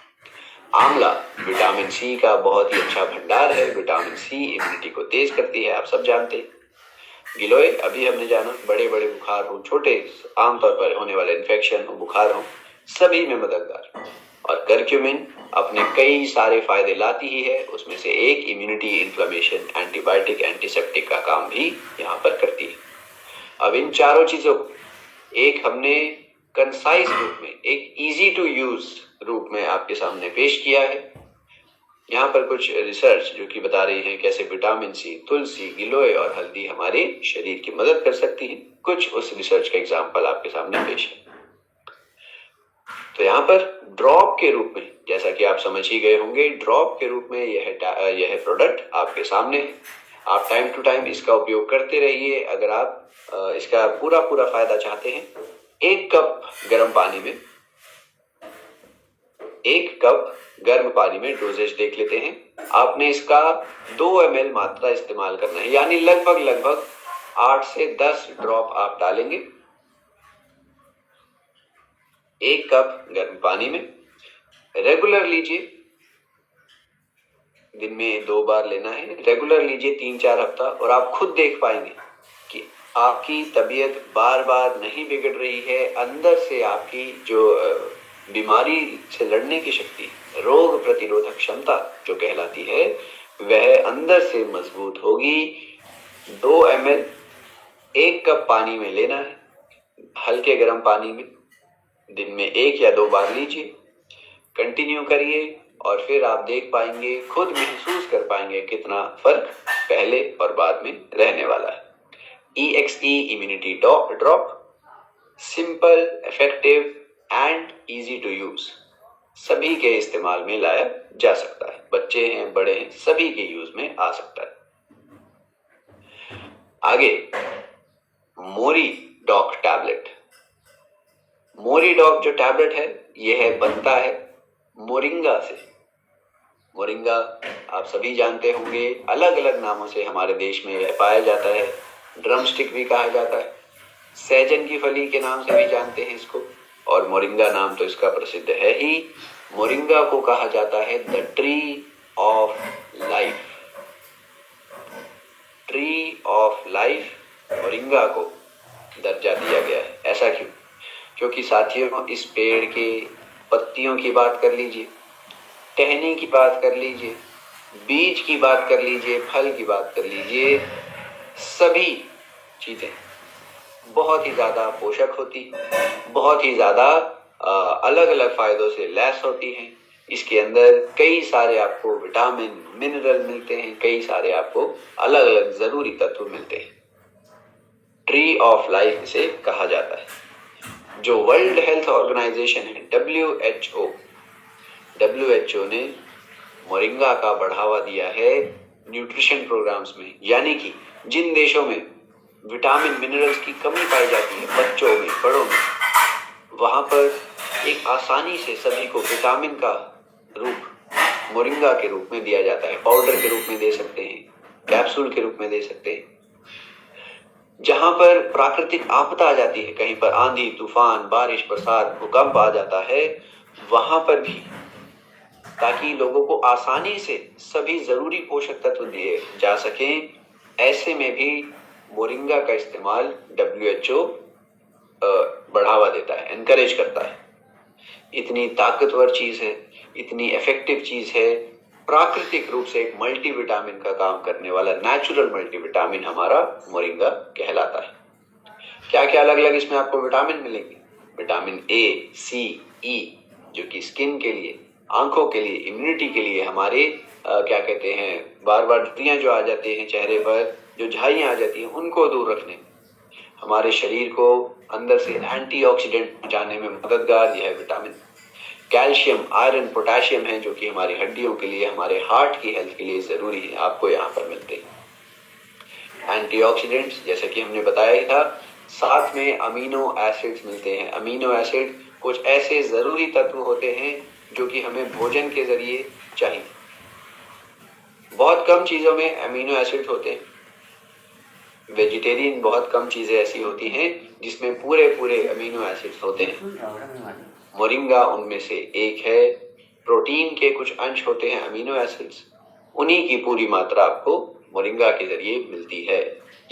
आंवला विटामिन सी का बहुत ही अच्छा भंडार है, विटामिन सी इम्यूनिटी को तेज करती है, आप सब जानते हैं। गिलोय अभी हमने जाना, बड़े बड़े बुखार हो, छोटे आमतौर पर होने वाले इन्फेक्शन हो, बुखार हो, सभी में मददगार। और करक्यूमिन अपने कई सारे फायदे लाती ही है, उसमें से एक इम्यूनिटी, इन्फ्लेमेशन, एंटीबायोटिक, एंटीसेप्टिक का काम भी यहाँ पर करती है। अब इन चारों चीजों को एक हमने कंसाइज रूप में, एक इजी टू यूज रूप में आपके सामने पेश किया है। यहाँ पर कुछ रिसर्च जो कि बता रही है कैसे विटामिन सी, तुलसी, गिलोय और हल्दी हमारे शरीर की मदद कर सकती है। कुछ उस रिसर्च का एग्जाम्पल आपके सामने पेश है। तो यहाँ पर ड्रॉप के रूप में, जैसा कि आप समझ ही गए होंगे, ड्रॉप के रूप में यह प्रोडक्ट आपके सामने है। आप टाइम टू टाइम इसका उपयोग करते रहिए। अगर आप इसका पूरा फायदा चाहते हैं, 1 कप गर्म पानी में 1 कप गर्म पानी में डोजेज देख लेते हैं। आपने इसका 2 ml मात्रा इस्तेमाल करना है, यानी लगभग 8 से 10 ड्रॉप आप डालेंगे 1 कप गर्म पानी में। रेगुलर लीजिए, दिन में 2 बार लेना है। रेगुलर लीजिए 3-4 हफ्ता, और आप खुद देख पाएंगे कि आपकी तबीयत बार बार नहीं बिगड़ रही है। अंदर से आपकी जो बीमारी से लड़ने की शक्ति, रोग प्रतिरोधक क्षमता जो कहलाती है, वह अंदर से मजबूत होगी। 2 ml 1 कप पानी में लेना है, हल्के गर्म पानी में। दिन में 1 या 2 बार लीजिए, कंटिन्यू करिए, और फिर आप देख पाएंगे, खुद महसूस कर पाएंगे कितना फर्क पहले और बाद में रहने वाला है। EXE immunity drop, simple, effective and easy to use, सभी के इस्तेमाल में लाया जा सकता है। बच्चे हैं, बड़े हैं, सभी के यूज में आ सकता है। आगे मोरी डॉक टैबलेट। मोरी डॉक जो टैबलेट है, यह बनता है मोरिंगा से। मोरिंगा आप सभी जानते होंगे, अलग अलग नामों से हमारे देश में यह पाया जाता है। ड्रम स्टिक भी कहा जाता है, सहजन की फली के नाम से भी जानते हैं इसको, और मोरिंगा नाम तो इसका प्रसिद्ध है ही। मोरिंगा को कहा जाता है the tree of life. Tree of life moringa को दर्जा दिया गया है। ऐसा क्यों? क्योंकि साथियों, इस पेड़ के पत्तियों की बात कर लीजिए, टहनी की बात कर लीजिए, बीज की बात कर लीजिए, फल की बात कर लीजिए, सभी चीजें बहुत ही ज्यादा पोषक होती, बहुत ही ज्यादा अलग अलग फायदों से लैस होती हैं। इसके अंदर कई सारे आपको विटामिन, मिनरल मिलते हैं, कई सारे आपको अलग अलग जरूरी तत्व मिलते हैं। ट्री ऑफ लाइफ इसे कहा जाता है। जो वर्ल्ड हेल्थ ऑर्गेनाइजेशन है, WHO ने मोरिंगा का बढ़ावा दिया है न्यूट्रिशन प्रोग्राम्स में, यानी कि जिन देशों में विटामिन, मिनरल्स की कमी पाई जाती है, बच्चों में, बड़ों में, वहां पर एक आसानी से सभी को विटामिन का रूप मोरिंगा के रूप में दिया जाता है। पाउडर के रूप में दे सकते हैं, कैप्सूल के रूप में दे सकते हैं। जहां पर प्राकृतिक आपदा आ जाती है, कहीं पर आंधी, तूफान, बारिश, बरसात, भूकंप आ जाता है, वहां पर भी, ताकि लोगों को आसानी से सभी जरूरी पोषक तत्व दिए जा सकें, ऐसे में भी मोरिंगा का इस्तेमाल WHO बढ़ावा देता है, एनकरेज करता है। इतनी ताकतवर चीज है, इतनी इफेक्टिव चीज है, प्राकृतिक रूप से एक मल्टीविटामिन का काम करने वाला नेचुरल मल्टीविटामिन हमारा मोरिंगा कहलाता है। क्या क्या अलग अलग इसमें आपको विटामिन मिलेंगे? विटामिन A, C, E, जो कि स्किन के लिए, आंखों के लिए, इम्यूनिटी के लिए, हमारे क्या कहते हैं, बार बार झुर्रियां जो आ जाती हैं चेहरे पर, जो झाइयां आ जाती हैं, उनको दूर रखने, हमारे शरीर को अंदर से एंटीऑक्सीडेंट पहुंचाने में मददगार यह विटामिन। कैल्शियम, आयरन, पोटेशियम है, जो कि हमारी हड्डियों के लिए, हमारे हार्ट की हेल्थ के लिए जरूरी है, आपको यहाँ पर मिलते हैं। एंटीऑक्सीडेंट्स जैसे कि हमने बताया ही था, साथ में अमीनो एसिड्स मिलते हैं। अमीनो एसिड कुछ ऐसे जरूरी तत्व होते हैं जो कि हमें भोजन के जरिए चाहिए। बहुत कम चीजों में अमीनो एसिड होते हैं। वेजिटेरियन बहुत कम चीजें ऐसी होती हैं जिसमें पूरे पूरे अमीनो एसिड्स होते हैं। मोरिंगा उनमें से एक है। प्रोटीन के कुछ अंश होते हैं अमीनो एसिड्स, उन्हीं की पूरी मात्रा आपको मोरिंगा के जरिए मिलती है।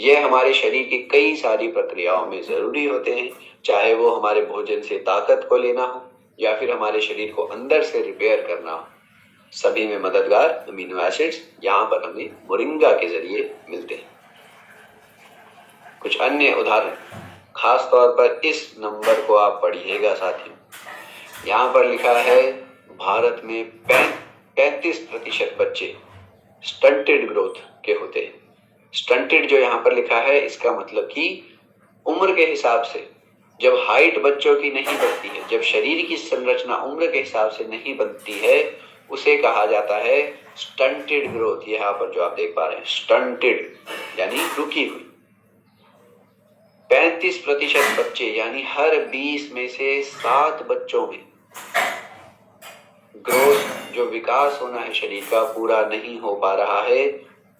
यह हमारे शरीर की कई सारी प्रक्रियाओं में जरूरी होते हैं, चाहे वो हमारे भोजन से ताकत को लेना हो या फिर हमारे शरीर को अंदर से रिपेयर करना हो। सभी में मददगार अमीनो एसिड्स यहाँ पर हमें मोरिंगा के जरिए मिलते हैं। कुछ अन्य उदाहरण, खास तौर पर इस नंबर को आप पढ़िएगा साथियों। यहाँ पर लिखा है भारत में 35% बच्चे स्टंटेड ग्रोथ के होते हैं। स्टंटेड जो यहाँ पर लिखा है, इसका मतलब कि उम्र के हिसाब से जब हाइट बच्चों की नहीं बनती है, जब शरीर की संरचना उम्र के हिसाब से नहीं बनती है, उसे कहा जाता है स्टंटेड ग्रोथ। यहाँ पर जो आप देख पा रहे हैं स्टंटेड यानी रुकी हुई। 35% बच्चे यानी हर 20 में से 7 बच्चों में ग्रोथ जो विकास होना है शरीर का पूरा नहीं हो पा रहा है,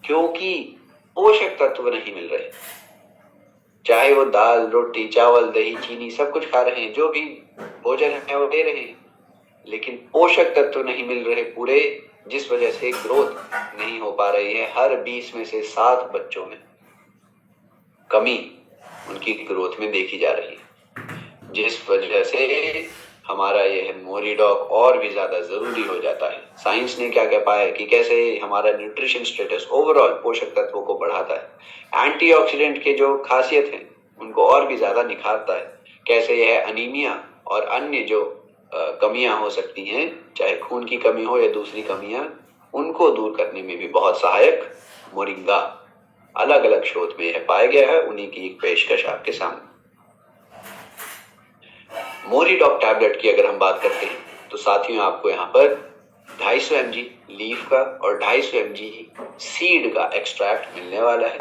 क्योंकि पोषक तत्व नहीं मिल रहे। चाहे वो दाल, रोटी, चावल, दही, चीनी सब कुछ खा रहे हैं, जो भी भोजन है वो दे रहे हैं, लेकिन पोषक तत्व नहीं मिल रहे पूरे, जिस वजह से ग्रोथ नहीं हो पा रही है। हर 20 में से 7 बच्चों में कमी उनकी ग्रोथ में देखी जा रही है, जिस वजह से हमारा यह मोरीडॉक और भी ज्यादा जरूरी हो जाता है। साइंस ने क्या क्या पाया कि कैसे हमारा न्यूट्रिशन स्टेटस ओवरऑल पोषक तत्वों को बढ़ाता है, एंटीऑक्सीडेंट के जो खासियत है उनको और भी ज्यादा निखारता है, कैसे यह अनीमिया और अन्य जो कमियां हो सकती हैं, चाहे खून की कमी हो या दूसरी कमियां, उनको दूर करने में भी बहुत सहायक मोरिंगा अलग अलग शोध में यह पाया गया है। उन्हीं की एक पेशकश आपके सामने। मोरीडॉक टैबलेट की अगर हम बात करते हैं तो साथियों आपको यहाँ पर 250 mg लीफ का और 250 mg सीड का एक्सट्रैक्ट मिलने वाला है।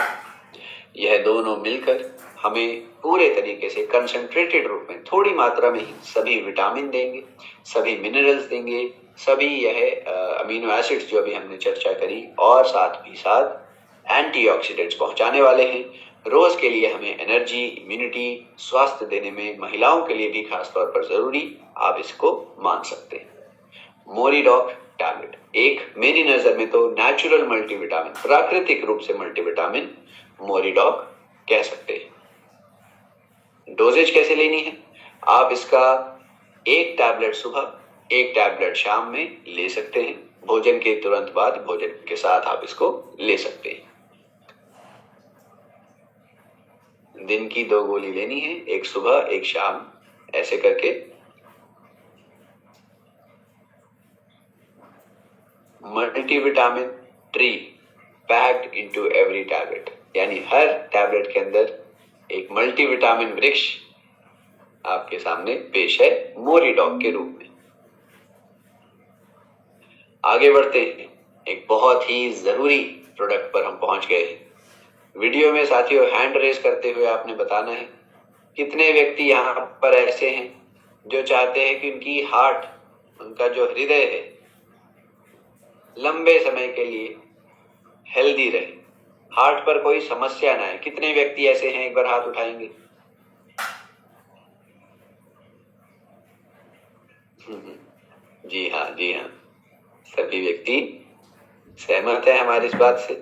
यह दोनों मिलकर हमें पूरे तरीके से कंसंट्रेटेड रूप में थोड़ी मात्रा में ही सभी विटामिन देंगे, सभी मिनरल्स देंगे, सभी यह अमीनो एसिड्स जो अभी हमने चर्चा करी, और साथ ही साथ एंटीऑक्सीडेंट्स पहुंचाने वाले हैं। रोज के लिए हमें एनर्जी, इम्यूनिटी, स्वास्थ्य देने में महिलाओं के लिए भी खासतौर पर जरूरी आप इसको मान सकते हैं। मोरीडॉक टैबलेट एक मेरी नजर में तो नेचुरल मल्टीविटामिन, प्राकृतिक रूप से मल्टीविटामिन मोरीडॉक कह सकते हैं। डोजेज कैसे लेनी है? आप इसका 1 टैबलेट सुबह, 1 टैबलेट शाम में ले सकते हैं। भोजन के तुरंत बाद, भोजन के साथ आप इसको ले सकते हैं। दिन की 2 गोली लेनी है, एक सुबह एक शाम, ऐसे करके। Multivitamin tree packed into every tablet, यानी हर टैबलेट के अंदर एक मल्टीविटामिन वृक्ष आपके सामने पेश है मोरीडॉक के रूप में। आगे बढ़ते हैं, एक बहुत ही जरूरी प्रोडक्ट पर हम पहुंच गए हैं। वीडियो में साथियों हैंड रेज करते हुए आपने बताना है कितने व्यक्ति यहाँ पर ऐसे हैं जो चाहते हैं कि उनकी हार्ट, उनका जो हृदय है, लंबे समय के लिए हेल्दी रहे, हार्ट पर कोई समस्या ना है। कितने व्यक्ति ऐसे हैं, एक बार हाथ उठाएंगे? जी हाँ, जी हाँ, सभी व्यक्ति सहमत है हमारी इस बात से।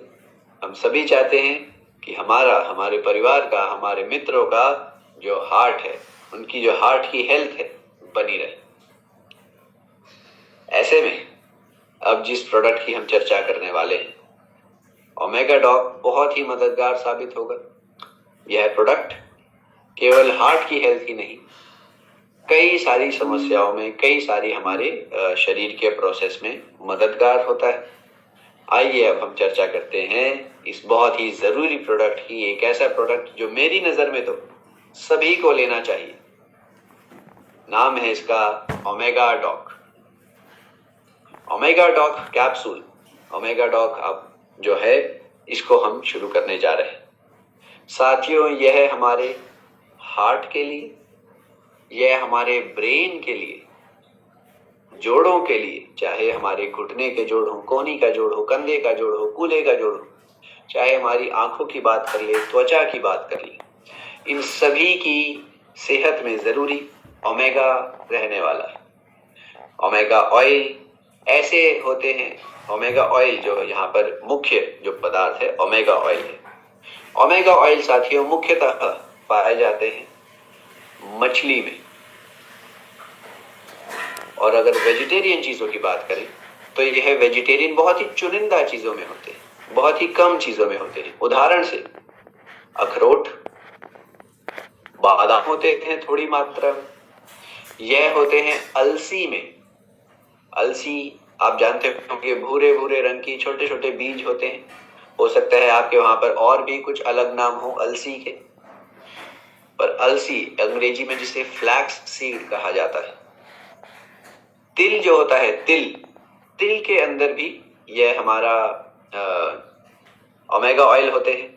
हम सभी चाहते हैं कि हमारे परिवार का, हमारे मित्रों का जो हार्ट है, उनकी जो हार्ट की हेल्थ है बनी रहे। ऐसे में अब जिस प्रोडक्ट की हम चर्चा करने वाले हैं, ओमेगा डॉक बहुत ही मददगार साबित होगा। यह प्रोडक्ट केवल हार्ट की हेल्थ ही नहीं, कई सारी समस्याओं में, कई सारी हमारे शरीर के प्रोसेस में मददगार होता है। आइए अब हम चर्चा करते हैं इस बहुत ही जरूरी प्रोडक्ट की। एक ऐसा प्रोडक्ट जो मेरी नजर में तो सभी को लेना चाहिए। नाम है इसका Omega Doc. Omega Doc capsule, Omega Doc अब जो है इसको हम शुरू करने जा रहे हैं। साथियों, यह हमारे हार्ट के लिए, यह हमारे ब्रेन के लिए, जोड़ों के लिए, चाहे हमारे घुटने के जोड़ हो, कोहनी का जोड़ हो, कंधे का जोड़ हो, कूल्हे का जोड़ हो, चाहे हमारी आंखों की बात कर ले, त्वचा की बात कर ले, इन सभी की सेहत में जरूरी ओमेगा रहने वाला है। ओमेगा ऑयल ऐसे होते हैं, ओमेगा ऑयल जो यहाँ पर मुख्य जो पदार्थ है ओमेगा ऑयल है। ओमेगा ऑयल साथियों मुख्यतः पाए जाते हैं मछली में, और अगर वेजिटेरियन चीजों की बात करें तो यह वेजिटेरियन बहुत ही चुनिंदा चीजों में होते हैं, बहुत ही कम चीजों में होते हैं। उदाहरण से अखरोट, बादाम होते हैं थोड़ी मात्रा में, यह होते हैं अलसी में। अलसी आप जानते होंगे भूरे भूरे रंग की छोटे छोटे बीज होते हैं। हो सकता है आपके वहां पर और भी कुछ अलग नाम हो अलसी के, पर अलसी अंग्रेजी में जिसे फ्लैक्स सीड कहा जाता है। तिल जो होता है, तिल के अंदर भी यह हमारा ओमेगा ऑयल होते हैं।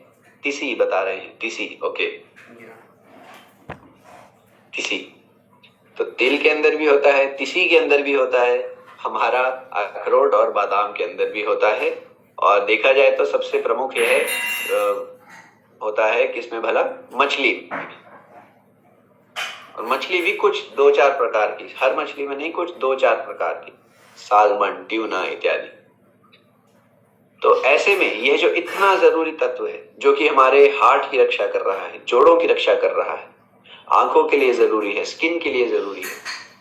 तिसी बता रहे हैं, तिसी, ओके, तिसी। तो तिल के अंदर भी होता है, तिसी के अंदर भी होता है, हमारा अखरोट और बादाम के अंदर भी होता है। और देखा जाए तो सबसे प्रमुख यह होता है किसमें भला, मछली। और मछली भी कुछ 2-4 प्रकार की, हर मछली में नहीं, कुछ 2-4 प्रकार की, साल्मन, ट्यूना इत्यादि। तो ऐसे में यह जो इतना जरूरी तत्व है, जो कि हमारे हार्ट की रक्षा कर रहा है, जोड़ों की रक्षा कर रहा है, आंखों के लिए जरूरी है, स्किन के लिए जरूरी है,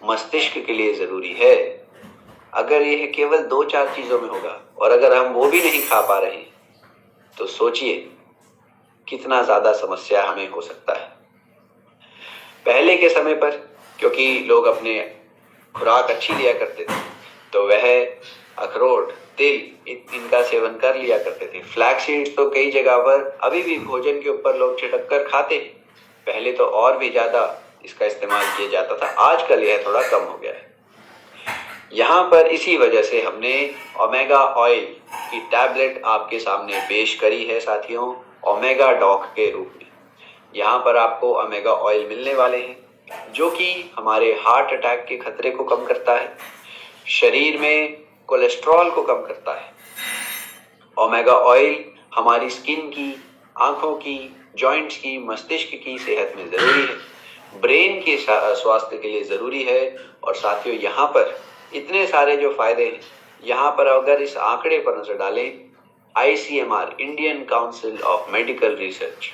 मस्तिष्क के लिए जरूरी है, अगर यह केवल 2-4 चीजों में होगा और अगर हम वो भी नहीं खा पा रहे तो सोचिए कितना ज्यादा समस्या हमें हो सकता है। पहले के समय पर क्योंकि लोग अपने खुराक अच्छी लिया करते थे तो वह अखरोट, तिल इनका सेवन कर लिया करते थे। फ्लैक्स सीड्स तो कई जगह पर अभी भी भोजन के ऊपर लोग छिड़क कर खाते हैं। पहले तो और भी ज्यादा इसका इस्तेमाल किया जाता था, आजकल यह थोड़ा कम हो गया है। यहाँ पर इसी वजह से हमने ओमेगा ऑयल की टैबलेट आपके सामने पेश करी है साथियों, ओमेगा डॉक के रूप में। यहाँ पर आपको ओमेगा ऑयल मिलने वाले हैं जो कि हमारे हार्ट अटैक के खतरे को कम करता है, शरीर में कोलेस्ट्रॉल को कम करता है। ओमेगा ऑयल हमारी स्किन की, आंखों की, जॉइंट्स की, मस्तिष्क की सेहत में जरूरी है, ब्रेन के स्वास्थ्य के लिए जरूरी है। और साथियों यहाँ पर इतने सारे जो फायदे हैं, यहाँ पर अगर इस आंकड़े पर नजर डालें, ICMR, Indian council of medical research,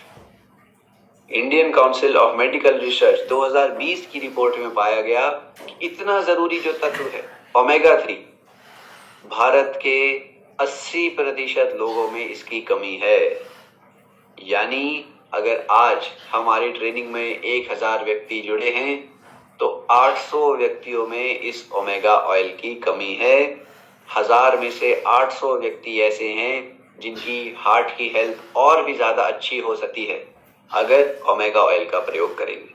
Indian council of medical research 2020 की रिपोर्ट में पाया गया कि इतना जरूरी जो तत्व है ओमेगा 3, भारत के 80% लोगों में इसकी कमी है। यानी अगर आज हमारी ट्रेनिंग में 1000 व्यक्ति जुड़े हैं तो 800 व्यक्तियों में इस ओमेगा ऑयल की कमी है। 1000 में से 800 व्यक्ति ऐसे हैं जिनकी हार्ट की हेल्थ और भी ज्यादा अच्छी हो सकती है अगर ओमेगा ऑयल का प्रयोग करेंगे।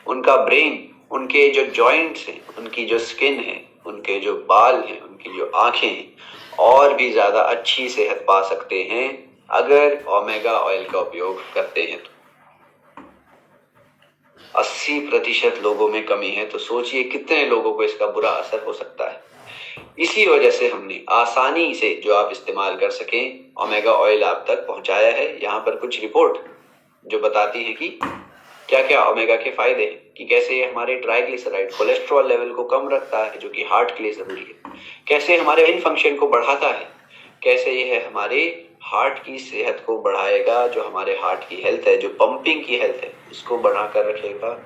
उनका ब्रेन, उनके जो जॉइंट्स हैं, उनकी जो स्किन है, उनके जो बाल हैं, उनकी जो आंखें हैं, और भी ज्यादा अच्छी सेहत पा सकते हैं अगर ओमेगा ऑयल का उपयोग करते हैं। तो 80% लोगों में कमी है, तो सोचिए कितने लोगों को इसका बुरा असर हो सकता है। इसी वजह से हमने आसानी से जो आप इस्तेमाल कर सकें ओमेगा ऑयल आप तक पहुंचाया है। यहाँ पर कुछ रिपोर्ट जो बताती है कि क्या क्या ओमेगा के फायदे हैं, कि कैसे ये हमारे ट्राइग्लिसराइड, कोलेस्ट्रॉल लेवल को कम रखता है जो कि हार्ट के लिए जरूरी है, कैसे हमारे ब्रेन फंक्शन को बढ़ाता है, कैसे यह हमारे हार्ट की सेहत को बढ़ाएगा, जो हमारे हार्ट की हेल्थ है, जो पंपिंग की हेल्थ है, उसको बढ़ा कर रखेगा,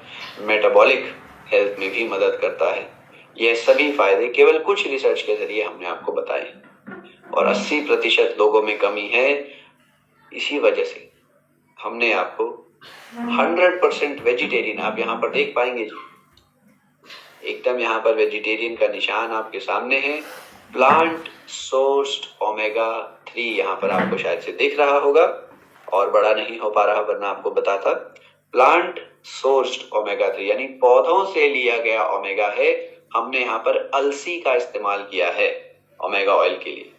मेटाबॉलिक हेल्थ में भी मदद करता है। यह सभी फायदे केवल कुछ रिसर्च के जरिए हमने आपको बताए और 80% लोगों में कमी है। इसी वजह से हमने आपको 100% वेजिटेरियन, आप यहाँ पर देख पाएंगे जी, एकदम यहाँ पर वेजिटेरियन का निशान आपके सामने है, प्लांट सोर्स्ड ओमेगा 3 यहाँ पर आपको शायद से दिख रहा होगा, और बड़ा नहीं हो पा रहा वरना आपको बताता। प्लांट सोर्स्ड ओमेगा 3 यानी पौधों से लिया गया ओमेगा है। हमने यहाँ पर अलसी का इस्तेमाल किया है ओमेगा ऑयल के लिए,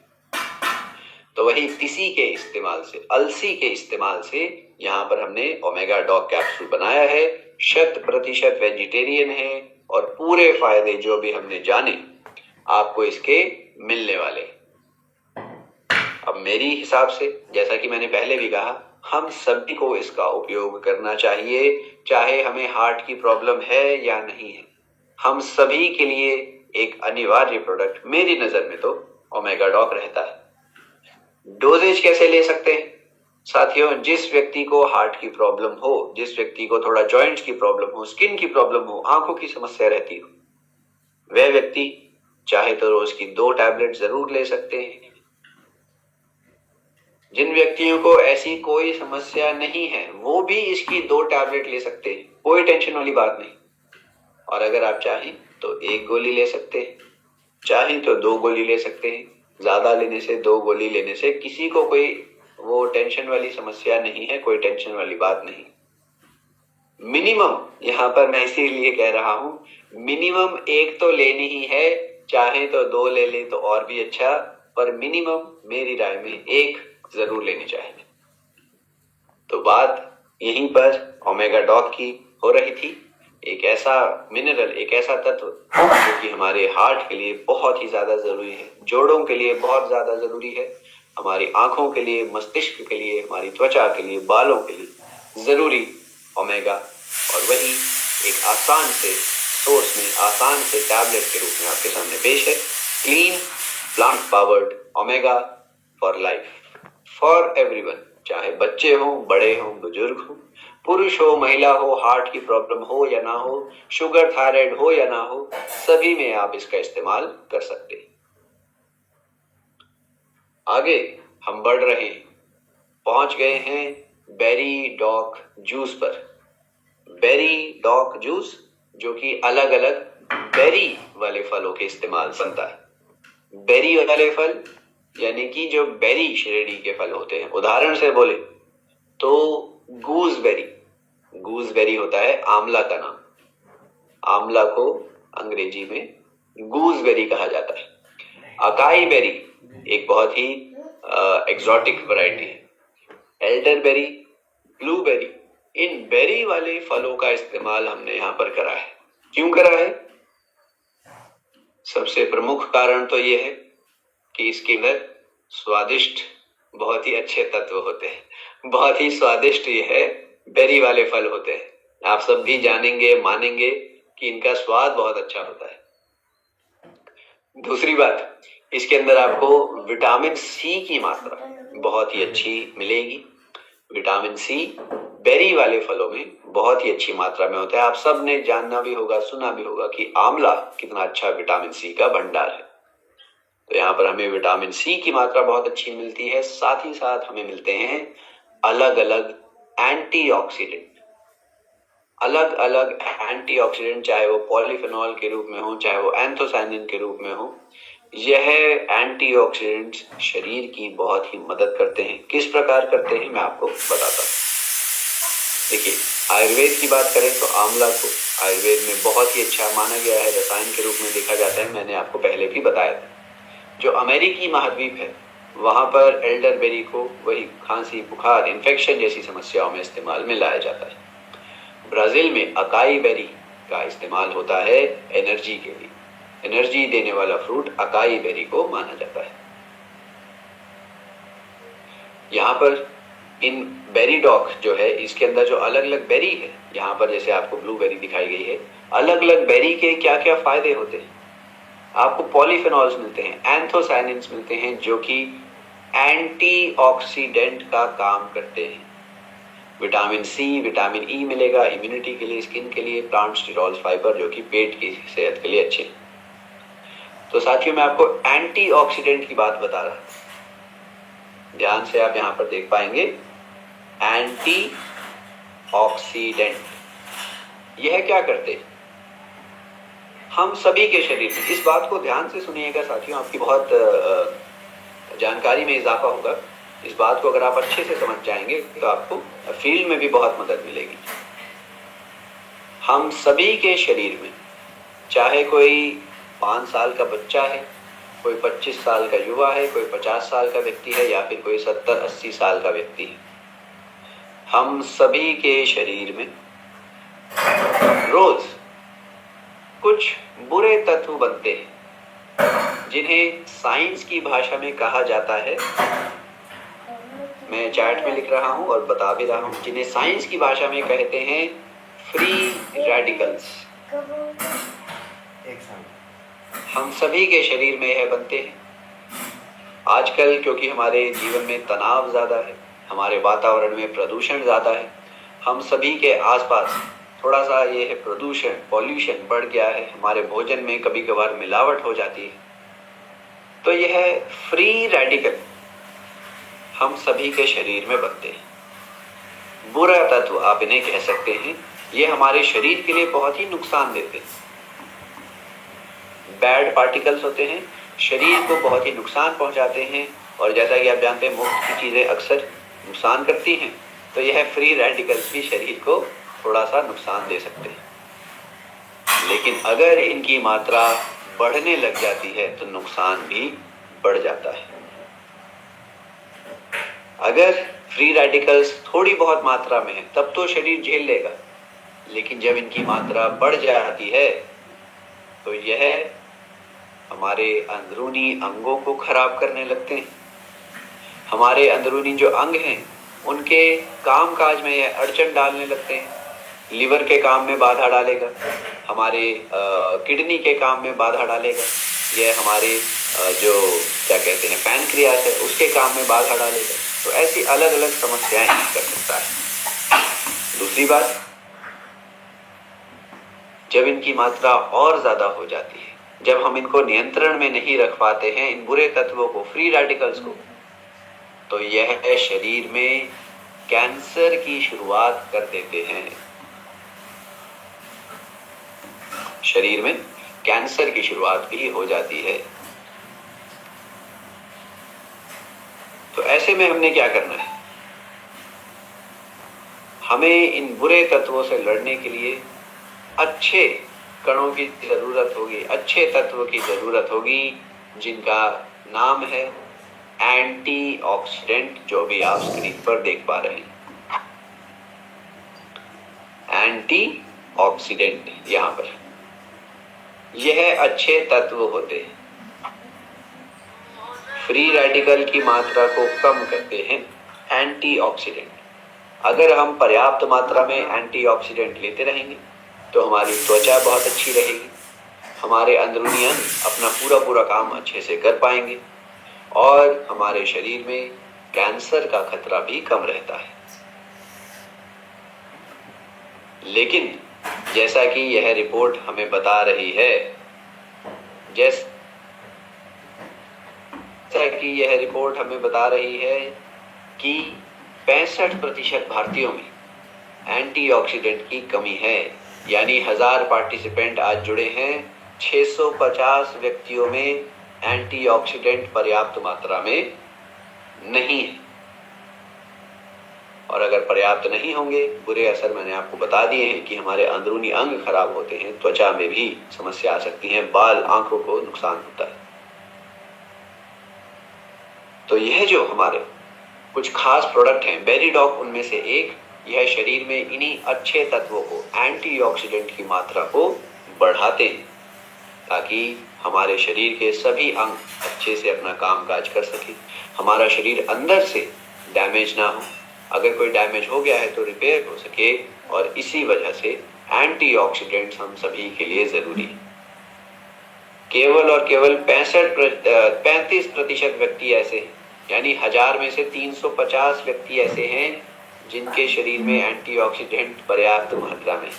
तो वही तिसी के इस्तेमाल से, अलसी के इस्तेमाल से यहाँ पर हमने ओमेगा डॉक कैप्सूल बनाया है। 100% वेजिटेरियन है और पूरे फायदे जो भी हमने जाने आपको इसके मिलने वाले। अब मेरी हिसाब से, जैसा कि मैंने पहले भी कहा, हम सभी को इसका उपयोग करना चाहिए, चाहे हमें हार्ट की प्रॉब्लम है या नहीं है। हम सभी के लिए एक अनिवार्य प्रोडक्ट मेरी नजर में तो ओमेगा डॉक रहता है। डोजेज कैसे ले सकते हैं साथियों? जिस व्यक्ति को हार्ट की प्रॉब्लम हो, जिस व्यक्ति को थोड़ा जॉइंट्स की प्रॉब्लम हो, स्किन की प्रॉब्लम हो, आंखों की समस्या रहती हो, वह व्यक्ति चाहे तो रोज की 2 टैबलेट जरूर ले सकते हैं। जिन व्यक्तियों को ऐसी कोई समस्या नहीं है वो भी इसकी 2 टैबलेट ले सकते हैं, कोई टेंशन वाली बात नहीं। और अगर आप चाहें तो 1 गोली ले सकते हैं, चाहें तो 2 गोली ले सकते हैं। ज्यादा लेने से, 2 गोली लेने से किसी को कोई वो टेंशन वाली समस्या नहीं है, कोई टेंशन वाली बात नहीं। मिनिमम, यहाँ पर मैं इसीलिए कह रहा हूं, मिनिमम एक तो लेनी ही है, चाहे तो 2 ले ले तो और भी अच्छा, पर मिनिमम मेरी राय में एक जरूर लेनी चाहिए। तो बात यहीं पर ओमेगा डॉक की हो रही थी। एक ऐसा मिनरल, एक ऐसा तत्व जो कि हमारे हार्ट के लिए बहुत ही ज्यादा जरूरी है, जोड़ों के लिए बहुत ज्यादा जरूरी है, हमारी आंखों के लिए, मस्तिष्क के लिए, हमारी त्वचा के लिए, बालों के लिए जरूरी ओमेगा। और वही एक आसान से सोर्स में, आसान से टैबलेट के रूप में आपके सामने पेश है, clean plant powered omega for life, for everyone, चाहे बच्चे हो, बड़े हो, बुजुर्ग हो, पुरुष हो, महिला हो, हार्ट की प्रॉब्लम हो या ना हो, शुगर थायराइड हो या ना हो, सभी में आप इसका इस्तेमाल कर सकते हैं। आगे हम बढ़ रहे हैं, पहुंच गए हैं बेरी डॉक जूस पर। बेरी डॉक जूस जो कि अलग अलग बेरी वाले फलों के इस्तेमाल बनता है। बेरी वाले फल यानी कि जो बेरी श्रेणी के फल होते हैं, उदाहरण से बोले तो गूसबेरी, गूसबेरी होता है आंवला का नाम, आंवला को अंग्रेजी में गूसबेरी कहा जाता है। अकाई बेरी एक बहुत ही एग्जॉटिक वैरायटी है। एल्डरबेरी, ब्लूबेरी, इन बेरी वाले फलों का इस्तेमाल हमने यहाँ पर करा है। क्यों करा है? सबसे प्रमुख कारण तो यह है कि इसके अंदर स्वादिष्ट बहुत ही अच्छे तत्व होते हैं। बहुत ही स्वादिष्ट ये है बेरी वाले फल होते हैं। आप सब भी जानेंगे, मानेंगे कि इनका स्वाद बहुत अच्छा होता है। दूसरी बात, इसके अंदर आपको विटामिन सी की मात्रा बहुत ही अच्छी मिलेगी। विटामिन सी बेरी वाले फलों में बहुत ही अच्छी मात्रा में होता है। आप सब ने जानना भी होगा, सुना भी होगा कि आंवला कितना अच्छा विटामिन सी का भंडार है। तो यहाँ पर हमें विटामिन सी की मात्रा बहुत अच्छी मिलती है। साथ ही साथ हमें मिलते हैं अलग अलग एंटीऑक्सीडेंट, अलग अलग एंटीऑक्सीडेंट, चाहे वो पॉलीफेनॉल के रूप में हो, चाहे वो एंथोसायनिन के रूप में हो। यह एंटीऑक्सीडेंट्स शरीर की बहुत ही मदद करते हैं। किस प्रकार करते हैं मैं आपको बताता हूँ। देखिए, आयुर्वेद की बात करें तो आंवला को आयुर्वेद में बहुत ही अच्छा माना गया है, रसायन के रूप में देखा जाता है। मैंने आपको पहले भी बताया था। जो अमेरिकी महाद्वीप है वहां पर एल्डरबेरी को वही खांसी, बुखार, इन्फेक्शन जैसी समस्याओं में इस्तेमाल में लाया जाता है। ब्राजील में अकाई बेरी का इस्तेमाल होता है एनर्जी के लिए। एनर्जी देने वाला फ्रूट अकाई बेरी को माना जाता है। यहाँ पर इन बेरी डॉक जो है, इसके अंदर जो अलग अलग बेरी है, यहाँ पर जैसे आपको ब्लूबेरी दिखाई गई है, अलग अलग बेरी के क्या क्या फायदे होते हैं। आपको पॉलीफेनॉल्स मिलते हैं, एंथोसायनिन्स मिलते हैं जो कि एंटीऑक्सीडेंट का काम करते हैं। विटामिन सी, विटामिन ई मिलेगा इम्यूनिटी के लिए, स्किन के लिए, प्लांट स्टिरॉल्स फाइबर जो कि पेट की सेहत के लिए अच्छे हैं। तो साथियों, मैं आपको एंटीऑक्सीडेंट की बात बता रहा हूं, ध्यान से आप यहां पर देख पाएंगे। एंटीऑक्सीडेंट यह क्या करते हैं हम सभी के शरीर में? इस बात को ध्यान से सुनिएगा साथियों, आपकी बहुत जानकारी में इजाफा होगा। इस बात को अगर आप अच्छे से समझ जाएंगे तो आपको फील्ड में भी बहुत मदद मिलेगी। हम सभी के शरीर में, चाहे कोई 5 साल का बच्चा है, कोई 25 साल का युवा है, कोई 50 साल का व्यक्ति है, या फिर कोई 70-80 साल का व्यक्ति है, हम सभी के शरीर में रोज कुछ बुरे तत्व बनते हैं जिन्हें साइंस की भाषा में कहा जाता है, मैं चैट में लिख रहा हूं और बता भी रहा हूं, जिन्हें साइंस की भाषा में कहते हैं फ्री रेडिकल्स। हम सभी के शरीर में यह बनते हैं। आजकल क्योंकि हमारे जीवन में तनाव ज्यादा है, हमारे वातावरण में प्रदूषण ज्यादा है, हम सभी के आसपास थोड़ा सा यह प्रदूषण, पॉल्यूशन बढ़ गया है, हमारे भोजन में कभी कभार मिलावट हो जाती है। तो यह फ्री रेडिकल हम सभी के शरीर में बनते हैं। बुरा तत्व आप इन्हें कह सकते हैं। ये हमारे शरीर के लिए बहुत ही नुकसान देते हैं। बैड पार्टिकल्स होते हैं, शरीर को बहुत ही नुकसान पहुंचाते हैं, और जैसा कि आप जानते हैं मुफ्त की चीजें अक्सर नुकसान करती हैं। तो यह फ्री रेडिकल्स भी शरीर को थोड़ा सा नुकसान दे सकते हैं, लेकिन अगर इनकी मात्रा बढ़ने लग जाती है तो नुकसान भी बढ़ जाता है। अगर फ्री रेडिकल्स थोड़ी बहुत मात्रा में है तब तो शरीर झेल लेगा, लेकिन जब इनकी मात्रा बढ़ जाती है तो यह हमारे अंदरूनी अंगों को खराब करने लगते हैं। हमारे अंदरूनी जो अंग हैं उनके काम काज में यह अड़चन डालने लगते हैं। लिवर के काम में बाधा डालेगा, हमारे किडनी के काम में बाधा डालेगा, यह हमारे जो क्या कहते हैं पैनक्रियास है उसके काम में बाधा डालेगा। तो ऐसी अलग अलग समस्याएं कर सकता है। दूसरी बात, जब इनकी मात्रा और ज्यादा हो जाती है, जब हम इनको नियंत्रण में नहीं रख पाते हैं इन बुरे तत्वों को, फ्री रेडिकल्स को, तो यह शरीर में कैंसर की शुरुआत कर देते हैं। शरीर में कैंसर की शुरुआत भी हो जाती है। तो ऐसे में हमने क्या करना है? हमें इन बुरे तत्वों से लड़ने के लिए अच्छे कणों की जरूरत होगी, अच्छे तत्व की जरूरत होगी, जिनका नाम है एंटीऑक्सीडेंट, जो भी आप स्क्रीन पर देख पा रहे हैं। एंटीऑक्सीडेंट यहां पर यह अच्छे तत्व होते हैं, फ्री रेडिकल की मात्रा को कम करते हैं एंटीऑक्सीडेंट। अगर हम पर्याप्त मात्रा में एंटीऑक्सीडेंट लेते रहेंगे तो हमारी त्वचा बहुत अच्छी रहेगी, हमारे अंदरूनी अंग अपना पूरा पूरा काम अच्छे से कर पाएंगे और हमारे शरीर में कैंसर का खतरा भी कम रहता है। लेकिन जैसा कि यह रिपोर्ट हमें बता रही है, कि 65% भारतीयों में एंटीऑक्सीडेंट की कमी है। यानी 1000 पार्टिसिपेंट आज जुड़े हैं, 650 व्यक्तियों में एंटीऑक्सीडेंट पर्याप्त मात्रा में नहीं है। और अगर पर्याप्त नहीं होंगे, बुरे असर मैंने आपको बता दिए हैं कि हमारे अंदरूनी अंग खराब होते हैं, त्वचा में भी समस्या आ सकती है, बाल, आंखों को नुकसान होता है। तो यह जो हमारे कुछ खास प्रोडक्ट हैं, बेरीडॉक उनमें से एक, यह शरीर में इन्हीं अच्छे तत्वों को, एंटीऑक्सीडेंट की मात्रा को बढ़ाते हैं ताकि हमारे शरीर के सभी अंग अच्छे से अपना कामकाज कर सके, हमारा शरीर अंदर से डैमेज ना हो, अगर कोई डैमेज हो गया है तो रिपेयर हो सके। और इसी वजह से एंटीऑक्सीडेंट्स हम सभी के लिए जरूरी है। केवल और केवल 35% व्यक्ति ऐसे हैं, यानी 1000 में से 350 व्यक्ति ऐसे हैं जिनके शरीर में एंटीऑक्सीडेंट पर्याप्त मात्रा में।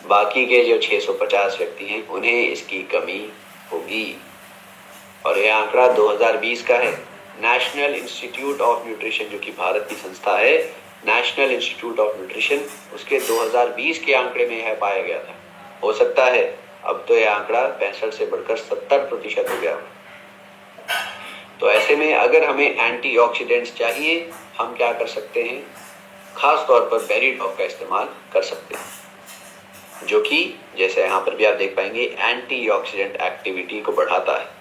बाकी के जो 650 व्यक्ति हैं उन्हें इसकी कमी होगी। और यह आंकड़ा 2020 का है। नेशनल इंस्टीट्यूट ऑफ न्यूट्रिशन, जो कि भारत की संस्था है, नेशनल इंस्टीट्यूट ऑफ न्यूट्रिशन, उसके 2020 के आंकड़े में यह पाया गया था। हो सकता है अब तो यह आंकड़ा 65 से बढ़कर 70% हो गया। तो ऐसे में अगर हमें एंटीऑक्सीडेंट्स चाहिए, हम क्या कर सकते हैं? खास तौर पर बेरीडॉक का इस्तेमाल कर सकते हैं, जो कि जैसे यहाँ पर भी आप देख पाएंगे एंटीऑक्सीडेंट एक्टिविटी को बढ़ाता है।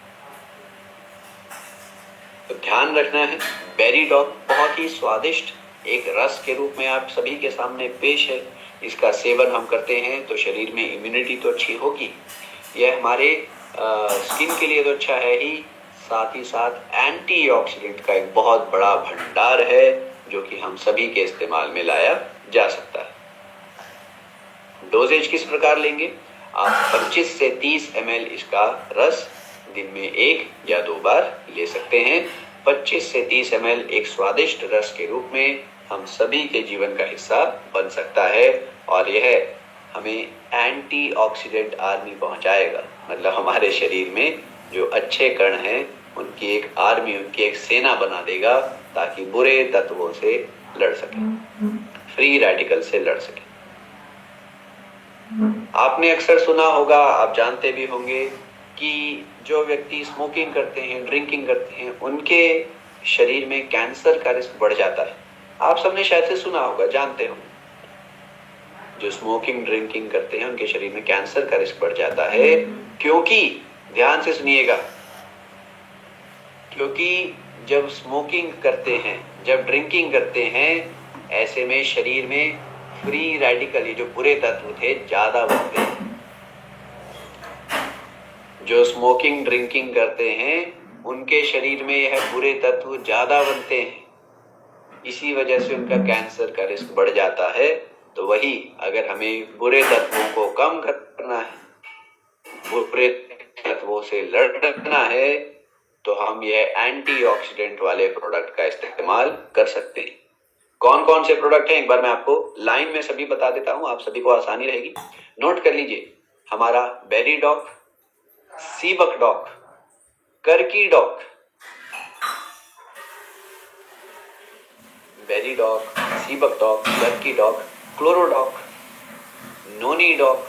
तो ध्यान रखना है, बेरीडॉक बहुत ही स्वादिष्ट एक रस के रूप में आप सभी के सामने पेश है। इसका सेवन हम करते हैं तो शरीर में इम्यूनिटी तो अच्छी होगी, यह हमारे स्किन के लिए तो अच्छा है ही, साथ ही साथ एंटीऑक्सीडेंट का एक बहुत बड़ा भंडार है जो कि हम सभी के इस्तेमाल में लाया जा सकता है। डोजेज किस प्रकार लेंगे? आप 25 से 30 ml इसका रस दिन में 1 या 2 बार ले सकते हैं। 25 से 30 ml एक स्वादिष्ट रस के रूप में हम सभी के जीवन का हिस्सा बन सकता है और यह हमें एंटीऑक्सीडेंट आर्मी पहुंचाएगा। मतलब हमारे शरीर में जो अच्छे कण हैं उनकी एक आर्मी, उनकी एक सेना बना देगा ताकि बुरे तत्वों से लड़ सके, फ्री रेडिकल से लड़ सके। आपने अक्सर सुना होगा, आप जानते भी होंगे कि जो व्यक्ति स्मोकिंग करते हैं, ड्रिंकिंग करते हैं, उनके शरीर में कैंसर का रिस्क बढ़ जाता है। आप सबने शायद से सुना होगा, जानते हो। जो स्मोकिंग ड्रिंकिंग करते हैं उनके शरीर में कैंसर का रिस्क बढ़ जाता है, क्योंकि ध्यान से सुनिएगा, क्योंकि जब स्मोकिंग करते हैं, जब ड्रिंकिंग करते हैं, ऐसे में शरीर में फ्री रेडिकल, ये जो बुरे तत्व थे, ज्यादा बनते हैं। जो स्मोकिंग ड्रिंकिंग करते हैं उनके शरीर में यह बुरे तत्व ज्यादा बनते हैं, इसी वजह से उनका कैंसर का रिस्क बढ़ जाता है। तो वही, अगर हमें बुरे तत्वों को कम करना है, बुरे तत्वों से लड़ना है, तो हम यह एंटीऑक्सीडेंट वाले प्रोडक्ट का इस्तेमाल कर सकते हैं। कौन कौन से प्रोडक्ट हैं, एक बार मैं आपको लाइन में सभी बता देता हूं, आप सभी को आसानी रहेगी। नोट कर लीजिए, हमारा बेरी डॉक, सीबक डॉक, करकी डॉक, बेरी डॉक, सीबक डॉक, करकी डॉक, क्लोरोडॉक, नोनी डॉक,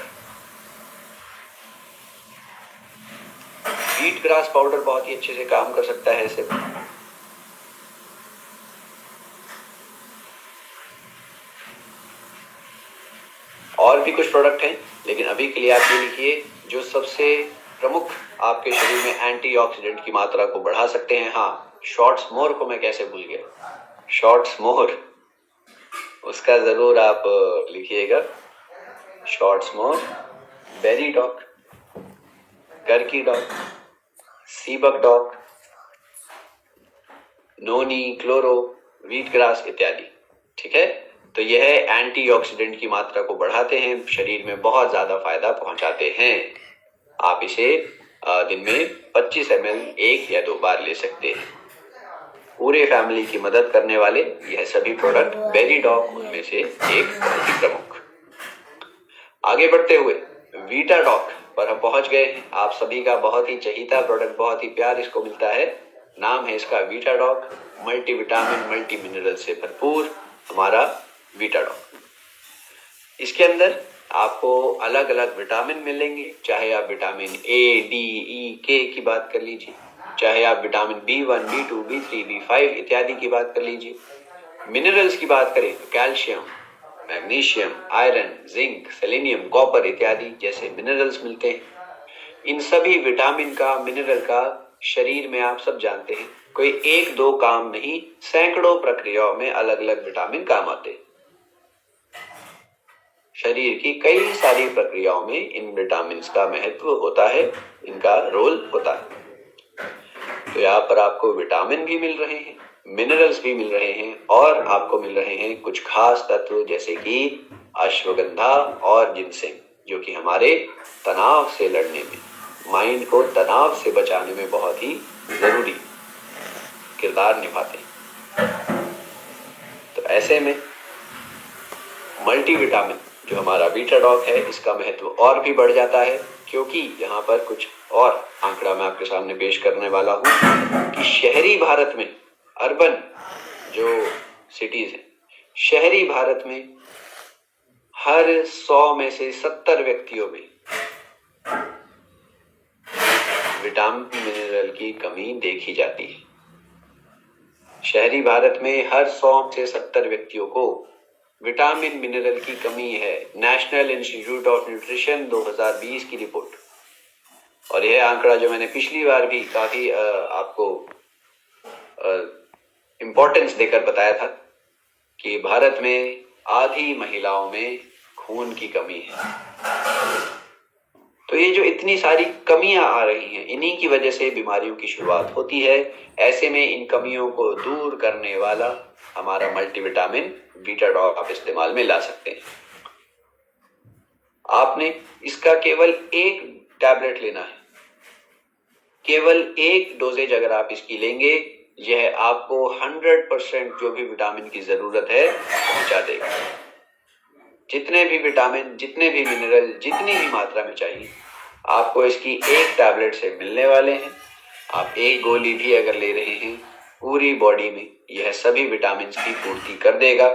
व्हीट ग्रास पाउडर बहुत ही अच्छे से काम कर सकता है इसे। और भी कुछ प्रोडक्ट हैं, लेकिन अभी के लिए आप ये लिखिए जो सबसे प्रमुख आपके शरीर में एंटीऑक्सीडेंट की मात्रा को बढ़ा सकते हैं। हाँ, शॉर्ट्स मोर को मैं कैसे भूल गया, शॉर्ट्स मोर, उसका जरूर आप लिखिएगा। शॉर्ट्स मोर, बेरी डॉक, करकी डॉक, सीबक डॉक, नोनी, क्लोरो, व्हीट ग्रास इत्यादि। ठीक है, तो यह एंटीऑक्सीडेंट की मात्रा को बढ़ाते हैं, शरीर में बहुत ज्यादा फायदा पहुंचाते हैं। आप इसे दिन में 25 ml 1 या 2 बार ले सकते हैं। पूरे फैमिली की मदद करने वाले यह सभी प्रोडक्ट, बेरी डॉक उनमें से एक बहुत ही प्रमुख। आगे बढ़ते हुए वीटा डॉक पर हम पहुंच गए हैं। आप सभी का बहुत ही चहीता प्रोडक्ट, बहुत ही प्यार इसको मिलता है। नाम है इसका Vita Doc, multivitamin multi mineral से भरपूर हमारा वीटा डॉक। इसके अंदर आपको अलग अलग विटामिन मिलेंगे, चाहे आप विटामिन ए, डी, ई, के की बात कर लीजिए, चाहे आप vitamin B1, B2, B3, B5 इत्यादि की बात कर लीजिए। मिनरल्स की बात करें तो calcium, magnesium, iron, zinc, selenium, copper इत्यादि जैसे मिनरल्स मिलते हैं। इन सभी विटामिन का, मिनरल का शरीर में आप सब जानते हैं कोई एक दो काम नहीं, सैकड़ों प्रक्रियाओं में अलग अलग विटामिन काम आते हैं। शरीर की कई सारी प्रक्रियाओं में इन विटामिन का महत्व होता है, इनका रोल होता है। तो यहाँ पर आपको विटामिन भी मिल रहे हैं, मिनरल्स भी मिल रहे हैं, और आपको मिल रहे हैं कुछ खास तत्व जैसे कि अश्वगंधा और जिनसेंग, जो कि हमारे तनाव से लड़ने में, माइंड को तनाव से बचाने में बहुत ही जरूरी किरदार निभाते हैं। तो ऐसे में मल्टीविटामिन जो हमारा वीटा डॉक है, इसका महत्व और भी बढ़ जाता है, क्योंकि यहाँ पर कुछ और आंकड़ा मैं आपके सामने पेश करने वाला हूँ कि शहरी भारत में, अर्बन जो सिटीज हैं, शहरी भारत में हर 100 में से 70 व्यक्तियों में विटामिन मिनरल की कमी देखी जाती है। शहरी भारत में हर 100 से 70 व्यक्तियों को विटामिन मिनरल की कमी है। नेशनल इंस्टीट्यूट ऑफ न्यूट्रिशन 2020 की रिपोर्ट। और यह आंकड़ा जो मैंने पिछली बार भी काफी आपको इंपॉर्टेंस देकर बताया था कि भारत में आधी महिलाओं में खून की कमी है। तो ये जो इतनी सारी कमियां आ रही हैं, इन्हीं की वजह से बीमारियों की शुरुआत होती है। ऐसे में इन कमियों को दूर करने वाला हमारा मल्टीविटामिन वीटा डॉक आप इस्तेमाल में ला सकते हैं। आपने इसका केवल एक टैबलेट लेना है, केवल एक डोजेज अगर आप इसकी लेंगे, यह आपको 100% जो भी विटामिन की जरूरत है पहुंचा देगा। जितने भी विटामिन, जितने भी मिनरल, जितनी भी मात्रा में चाहिए, आपको इसकी एक टैबलेट से मिलने वाले हैं। आप एक गोली भी अगर ले रहे हैं, पूरी बॉडी में यह सभी विटामिन की पूर्ति कर देगा।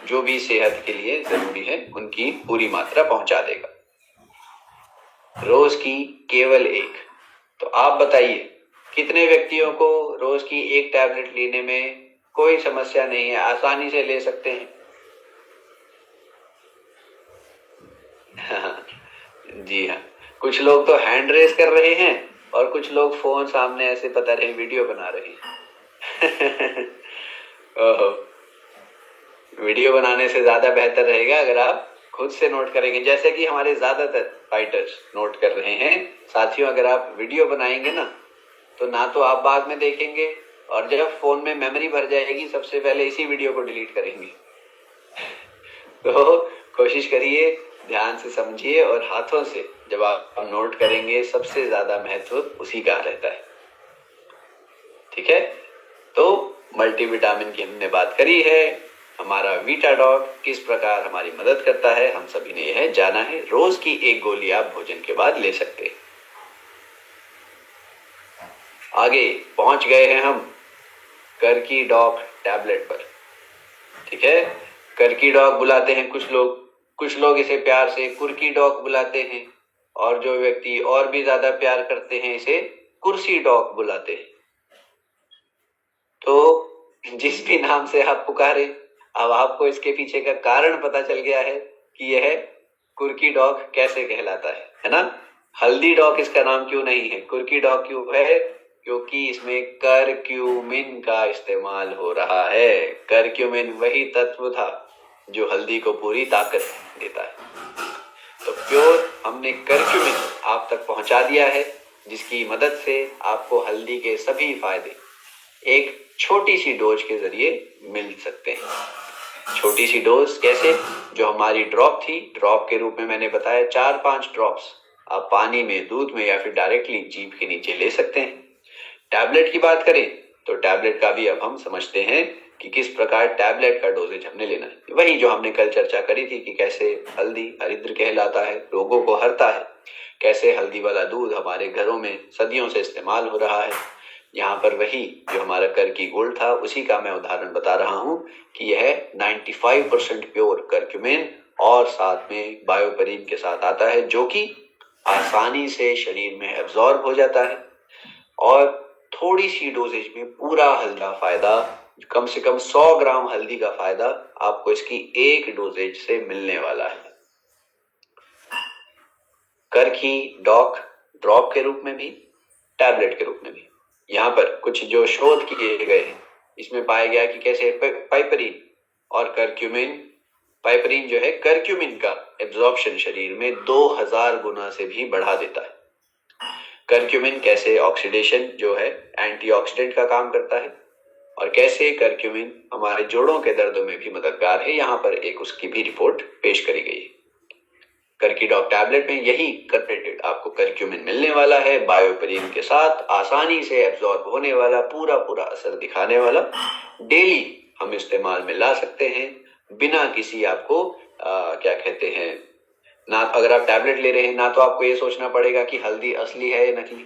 जो भी सेहत के लिए जरूरी है उनकी पूरी मात्रा पहुंचा देगा, रोज की केवल एक। तो आप बताइए कितने व्यक्तियों को रोज की एक टैबलेट लेने में कोई समस्या नहीं है, आसानी से ले सकते हैं? जी हाँ, कुछ लोग तो हैंड रेस कर रहे हैं और कुछ लोग फोन सामने ऐसे पता नहीं वीडियो बना रहे हैं। ओहो, वीडियो बनाने से ज्यादा बेहतर रहेगा अगर आप खुद से नोट करेंगे, जैसे कि हमारे ज्यादातर फाइटर्स नोट कर रहे हैं। साथियों, अगर आप वीडियो बनाएंगे ना तो आप बाद में देखेंगे और जब फोन में मेमोरी भर जाएगी सबसे पहले इसी वीडियो को डिलीट करेंगे। तो कोशिश करिए, ध्यान से समझिए और हाथों से जब आप नोट करेंगे सबसे ज्यादा महत्व उसी का रहता है। ठीक है, तो मल्टीविटामिन की हमने बात करी है। हमारा वीटाडॉक किस प्रकार हमारी मदद करता है हम सभी ने यह जाना है। रोज की 1 गोली आप भोजन के बाद ले सकते हैं। आगे पहुंच गए हैं हम कर की डॉक टैबलेट पर। ठीक है, कर की डॉक बुलाते हैं कुछ लोग इसे प्यार से कुर्की डॉक बुलाते हैं और जो व्यक्ति और भी ज्यादा प्यार करते हैं इसे कुर्सी डॉक बुलाते हैं। तो जिस भी नाम से आप पुकारे, अब आपको इसके पीछे का कारण पता चल गया है कि यह कुर्की डॉग कैसे कहलाता है ना। हल्दी डॉग इसका नाम क्यों नहीं है, कुर्की डॉग क्यों है? क्योंकि इसमें करक्यूमिन का इस्तेमाल हो रहा है। करक्यूमिन वही तत्व था जो हल्दी को पूरी ताकत देता है। तो प्योर हमने करक्यूमिन आप तक पहुंचा दिया है, जिसकी मदद से आपको हल्दी के सभी फायदे एक छोटी सी डोज के जरिए मिल सकते हैं। छोटी सी डोज कैसे? जो हमारी ड्रॉप थी, ड्रॉप के रूप में मैंने बताया 4-5 ड्रॉप्स आप पानी में, दूध में या फिर डायरेक्टली जीभ के नीचे ले सकते हैं। टैबलेट की बात करें तो टैबलेट का भी अब हम समझते हैं कि किस प्रकार टैबलेट का डोजेज हमने लेना है। वही जो हमने कल चर्चा करी थी कि कैसे हल्दी हरिद्र कहलाता है, रोगों को हरता है, कैसे हल्दी वाला दूध हमारे घरों में सदियों से इस्तेमाल हो रहा है। यहाँ पर वही जो हमारा कर की गोल्ड था उसी का मैं उदाहरण बता रहा हूँ कि यह 95% प्योर करक्यूमिन और साथ में बायोपरीन के साथ आता है, जो कि आसानी से शरीर में एब्जॉर्ब हो जाता है और थोड़ी सी डोजेज में पूरा हल्दी का फायदा, कम से कम 100 ग्राम हल्दी का फायदा आपको इसकी एक डोजेज से मिलने वाला है। कर की डॉक ड्रॉप के रूप में भी, टैबलेट के रूप में भी। यहाँ पर कुछ जो शोध किए गए हैं इसमें पाया गया कि कैसे पाइपरीन और करक्यूमिन, पाइपरीन जो है करक्यूमिन का एब्जॉर्प्शन शरीर में 2000 गुना से भी बढ़ा देता है। करक्यूमिन कैसे ऑक्सीडेशन जो है एंटीऑक्सीडेंट का काम करता है और कैसे करक्यूमिन हमारे जोड़ों के दर्दों में भी मददगार है, यहाँ पर एक उसकी भी रिपोर्ट पेश करी गई है। करकी डॉक टैबलेट में यही कंटेंट आपको करक्यूमिन मिलने वाला है, बायोपरीन के साथ आसानी से एब्जॉर्ब होने वाला, पूरा असर दिखाने वाला। डेली हम इस्तेमाल में ला सकते हैं बिना किसी आपको क्या कहते हैं ना, अगर आप टैबलेट ले रहे हैं ना तो आपको ये सोचना पड़ेगा कि हल्दी असली है या नकली।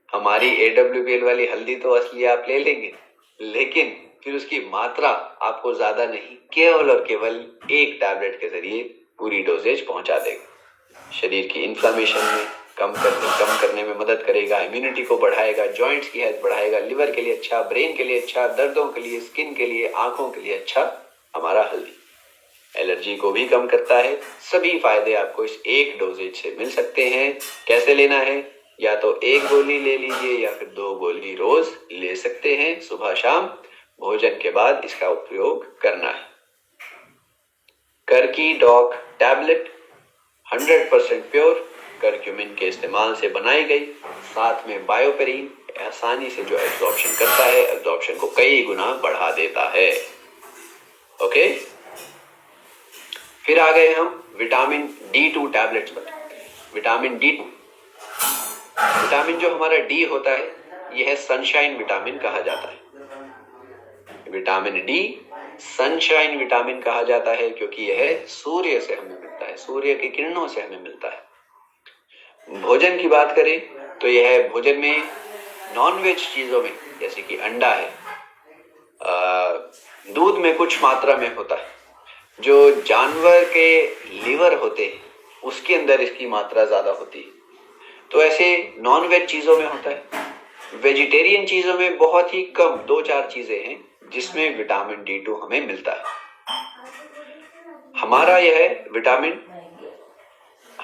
हमारी AWPL वाली हल्दी तो असली आप ले लेंगे, लेकिन फिर उसकी मात्रा आपको ज्यादा नहीं, केवल और केवल एक टैबलेट के जरिए पूरी डोजेज पहुंचा देगा। शरीर की इन्फ्लेमेशन में कम करने में मदद करेगा, इम्यूनिटी को बढ़ाएगा, जॉइंट्स की हेल्थ बढ़ाएगा, लिवर के लिए अच्छा, ब्रेन के लिए अच्छा, दर्दों के लिए, स्किन के लिए, आंखों के लिए अच्छा हमारा हल्दी। एलर्जी को भी कम करता है। सभी फायदे आपको इस एक डोजेज से मिल सकते हैं। कैसे लेना है? या तो 1 गोली ले लीजिए या फिर 2 गोली रोज ले सकते हैं। सुबह शाम भोजन के बाद इसका उपयोग करना है। कर की डॉक टैबलेट 100% प्योर करक्यूमिन के इस्तेमाल से बनाई गई, साथ में बायोपेरीन आसानी से जो एब्जॉर्प्शन करता है, एब्जॉर्प्शन को कई गुना बढ़ा देता है। ओके, फिर आ गए हम विटामिन D2 टैबलेट्स पर। विटामिन D2, विटामिन जो हमारा डी होता है यह सनशाइन विटामिन कहा जाता है। विटामिन डी सनशाइन विटामिन कहा जाता है क्योंकि यह सूर्य से हमें मिलता है, सूर्य की किरणों से हमें मिलता है। भोजन की बात करें तो यह भोजन में नॉनवेज चीजों में जैसे कि अंडा है, दूध में कुछ मात्रा में होता है, जो जानवर के लीवर होते हैं उसके अंदर इसकी मात्रा ज्यादा होती है। तो ऐसे नॉनवेज चीजों में होता है। वेजिटेरियन चीजों में बहुत ही कम 2-4 चीजें हैं जिसमें विटामिन D2 हमें मिलता है। हमारा यह विटामिन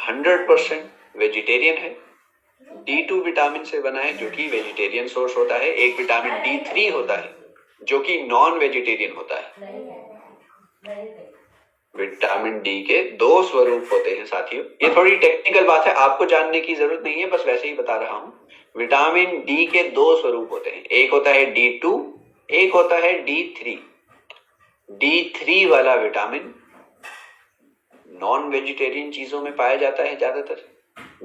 100% वेजिटेरियन है। D2 विटामिन से बना है जो कि वेजिटेरियन सोर्स होता है। एक विटामिन D3 होता है जो कि नॉन वेजिटेरियन होता है। विटामिन डी के 2 स्वरूप होते हैं साथियों। ये थोड़ी टेक्निकल बात है, आपको जानने की जरूरत नहीं है, बस वैसे ही बता रहा हूं। विटामिन डी के 2 स्वरूप होते हैं, एक होता है D2, एक होता है D3। D3 वाला विटामिन नॉन वेजिटेरियन चीजों में पाया जाता है ज्यादातर।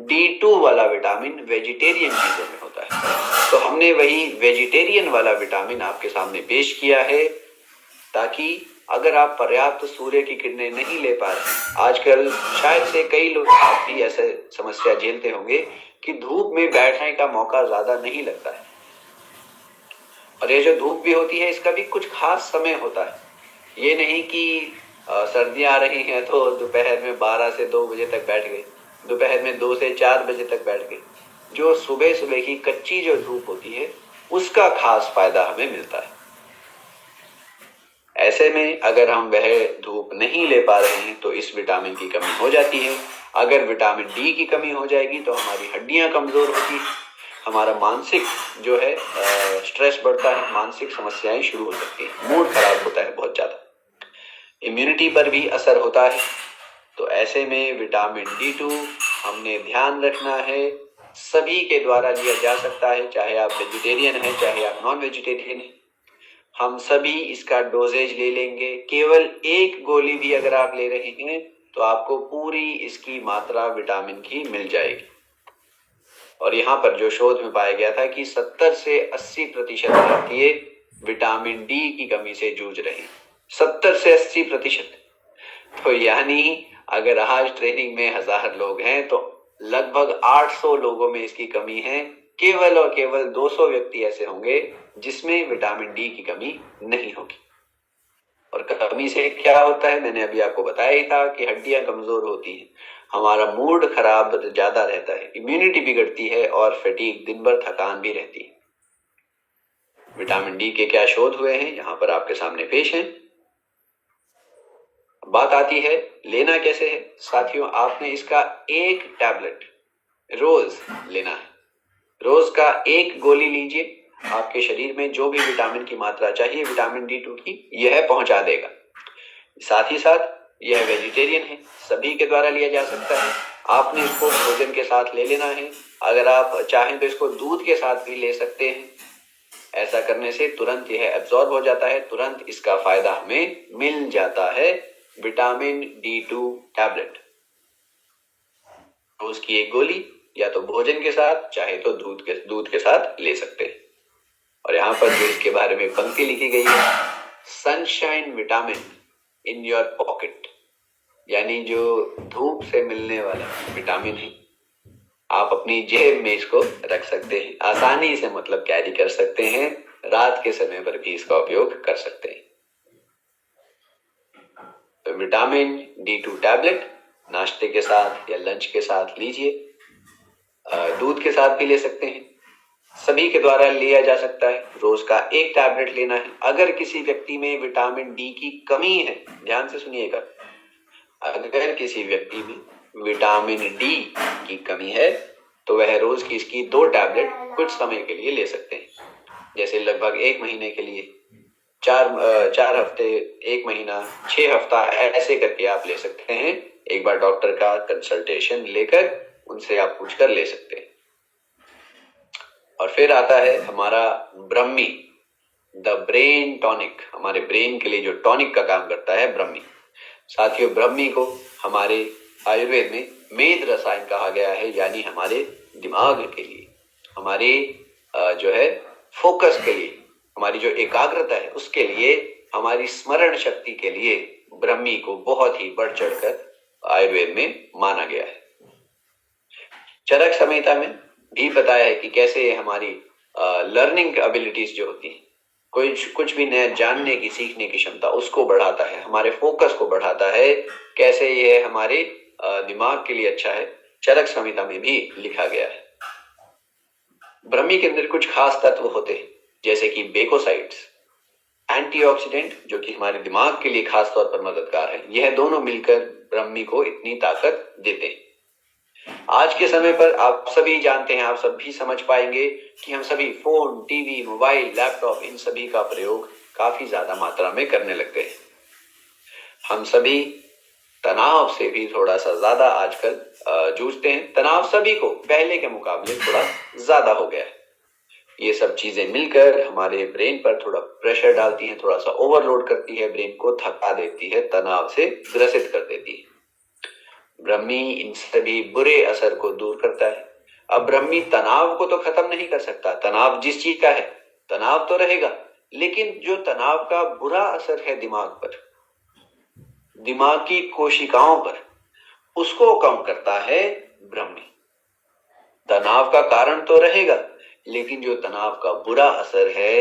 D2 वाला विटामिन वेजिटेरियन चीजों में होता है। तो हमने वही वेजिटेरियन वाला विटामिन आपके सामने पेश किया है, ताकि अगर आप पर्याप्त सूर्य की किरणें नहीं ले पा रहे, आजकल शायद से कई लोग आप भी ऐसे समस्या झेलते होंगे कि धूप में बैठने का मौका ज्यादा नहीं लगता है। और ये जो धूप भी होती है इसका भी कुछ खास समय होता है। ये नहीं कि सर्दियां आ रही हैं तो दोपहर में 12 से 2 बजे तक बैठ गए, दोपहर में 2 से 4 बजे तक बैठ गए। जो सुबह सुबह की कच्ची जो धूप होती है उसका खास फायदा हमें मिलता है। ऐसे में अगर हम वह धूप नहीं ले पा रहे हैं तो इस विटामिन की कमी हो जाती है। अगर विटामिन डी की कमी हो जाएगी तो हमारी हड्डियां कमजोर होती है, हमारा मानसिक जो है स्ट्रेस बढ़ता है, मानसिक समस्याएं शुरू हो सकती हैं, मूड खराब होता है बहुत ज्यादा, इम्यूनिटी पर भी असर होता है। तो ऐसे में विटामिन D2 हमने ध्यान रखना है, सभी के द्वारा लिया जा सकता है, चाहे आप वेजिटेरियन हैं चाहे आप नॉन वेजिटेरियन हैं। हम सभी इसका डोजेज ले लेंगे। केवल एक गोली भी अगर आप ले रहे हैं तो आपको पूरी इसकी मात्रा विटामिन की मिल जाएगी। और यहाँ पर जो शोध में पाया गया था कि 70 से 80% भारतीय विटामिन डी की कमी से जूझ रहे हैं। 70 से 80%। तो यानी अगर आज ट्रेनिंग में 1000 लोग हैं तो लगभग 800 लोगों में इसकी कमी है। केवल और केवल 200 व्यक्ति ऐसे होंगे जिसमें विटामिन डी की कमी नहीं होगी। और कमी से क्या होता है, मैंने अभी आपको बताया ही था कि हड्डियां कमजोर होती हैं, हमारा मूड खराब ज्यादा रहता है, इम्यूनिटी बिगड़ती है और फटीग, दिन भर थकान भी रहती है। विटामिन डी के क्या शोध हुए हैं यहाँ पर आपके सामने पेश हैं। बात आती है लेना कैसे है। साथियों, आपने इसका एक टैबलेट रोज लेना है। रोज का एक गोली लीजिए, आपके शरीर में जो भी विटामिन की मात्रा चाहिए विटामिन D2 की, यह पहुंचा देगा। साथ ही साथ यह वेजिटेरियन है, सभी के द्वारा लिया जा सकता है। आपने इसको भोजन के साथ ले लेना है। अगर आप चाहें तो इसको दूध के साथ भी ले सकते हैं। ऐसा करने से तुरंत यह एब्जॉर्ब हो जाता है, तुरंत इसका फायदा हमें मिल जाता है। विटामिन D2 टैबलेट रोज की एक गोली, या तो भोजन के साथ चाहे तो दूध के साथ ले सकते हैं। और यहाँ पर जो इसके बारे में पंक्ति लिखी गई है, sunshine vitamin in your pocket, यानी जो धूप से मिलने वाला विटामिन है, आप अपनी जेब में इसको रख सकते हैं, आसानी से मतलब कैरी कर सकते हैं, रात के समय पर भी इसका उपयोग कर सकते हैं। तो विटामिन D2 टैबलेट नाश्ते के साथ या लंच के साथ लीजिए, दूध के साथ भी ले सकते हैं, सभी के द्वारा लिया जा सकता है। रोज का एक टैबलेट लेना है। अगर किसी व्यक्ति में विटामिन डी की कमी है, ध्यान से सुनिएगा, अगर किसी व्यक्ति में विटामिन डी की कमी है तो वह रोज की इसकी 2 टैबलेट कुछ समय के लिए ले सकते हैं, जैसे लगभग 1 महीने के लिए, 4 हफ्ते, 1 महीना, 6 हफ्ता, ऐसे करके आप ले सकते हैं। एक बार डॉक्टर का कंसल्टेशन लेकर उनसे आप पूछकर ले सकते हैं। और फिर आता है हमारा ब्रह्मी, द ब्रेन टॉनिक, हमारे ब्रेन के लिए जो टॉनिक का काम करता है ब्रह्मी। साथियों, ब्रह्मी को हमारे आयुर्वेद में मेद रसायन कहा गया है, यानी हमारे दिमाग के लिए, हमारे जो है फोकस के लिए, हमारी जो एकाग्रता है उसके लिए, हमारी स्मरण शक्ति के लिए ब्रह्मी को बहुत ही बढ़ चढ़कर आयुर्वेद में माना गया है। चरक संहिता में भी बताया है कि कैसे हमारी लर्निंग एबिलिटीज जो होती है, कुछ भी नया जानने की, सीखने की क्षमता, उसको बढ़ाता है, हमारे फोकस को बढ़ाता है, कैसे ये हमारे दिमाग के लिए अच्छा है, चरक संहिता में भी लिखा गया है। ब्रह्मी के अंदर कुछ खास तत्व होते हैं, जैसे कि बेकोसाइड्स, एंटीऑक्सीडेंट, जो कि हमारे दिमाग के लिए खास तौर पर मददगार है। यह दोनों मिलकर ब्रह्मी को इतनी ताकत देते हैं। आज के समय पर आप सभी जानते हैं, आप सभी समझ पाएंगे कि हम सभी फोन, टीवी, मोबाइल, लैपटॉप, इन सभी का प्रयोग काफी ज्यादा मात्रा में करने लग गए। हम सभी तनाव से भी थोड़ा सा ज्यादा आजकल जूझते हैं। तनाव सभी को पहले के मुकाबले थोड़ा ज्यादा हो गया है। ये सब चीजें मिलकर हमारे ब्रेन पर थोड़ा प्रेशर डालती हैं, थोड़ा सा ओवरलोड करती है, ब्रेन को थका देती है, तनाव से ग्रसित कर देती है। ब्रह्मी इन सभी बुरे असर को दूर करता है। अब ब्रह्मी तनाव को तो खत्म नहीं कर सकता, तनाव जिस चीज का है तनाव तो रहेगा, लेकिन जो तनाव का बुरा असर है दिमाग पर, दिमाग की कोशिकाओं पर, उसको कम करता है ब्रह्मी। तनाव का कारण तो रहेगा, लेकिन जो तनाव का बुरा असर है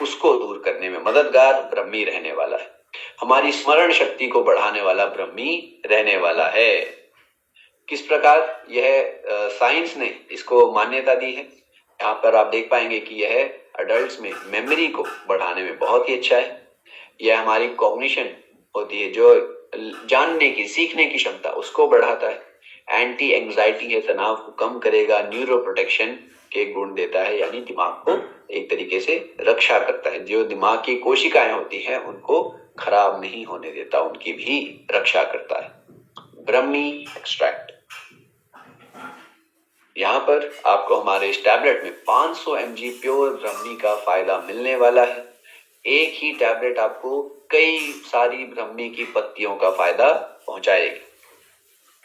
उसको दूर करने में मददगार ब्रह्मी रहने वाला है। हमारी स्मरण शक्ति को बढ़ाने वाला ब्रह्मी रहने वाला है। किस प्रकार यह साइंस ने इसको मान्यता दी है, यहाँ पर आप देख पाएंगे कि यह अडल्ट्स में मेमोरी को बढ़ाने में बहुत ही अच्छा है। यह हमारी कॉग्निशन होती है, जो जानने की, सीखने की क्षमता, उसको बढ़ाता है। एंटी एंजाइटी है, तनाव को कम करेगा। न्यूरो प्रोटेक्शन के गुण देता है, यानी दिमाग को एक तरीके से रक्षा करता है। जो दिमाग की कोशिकाएं होती हैं उनको खराब नहीं होने देता, उनकी भी रक्षा करता है। ब्रह्मी एक्सट्रैक्ट, यहाँ पर आपको हमारे इस टैबलेट में 500 mg प्योर ब्रह्मी का फायदा मिलने वाला है। एक ही टैबलेट आपको कई सारी ब्रह्मी की पत्तियों का फायदा पहुंचाएगी।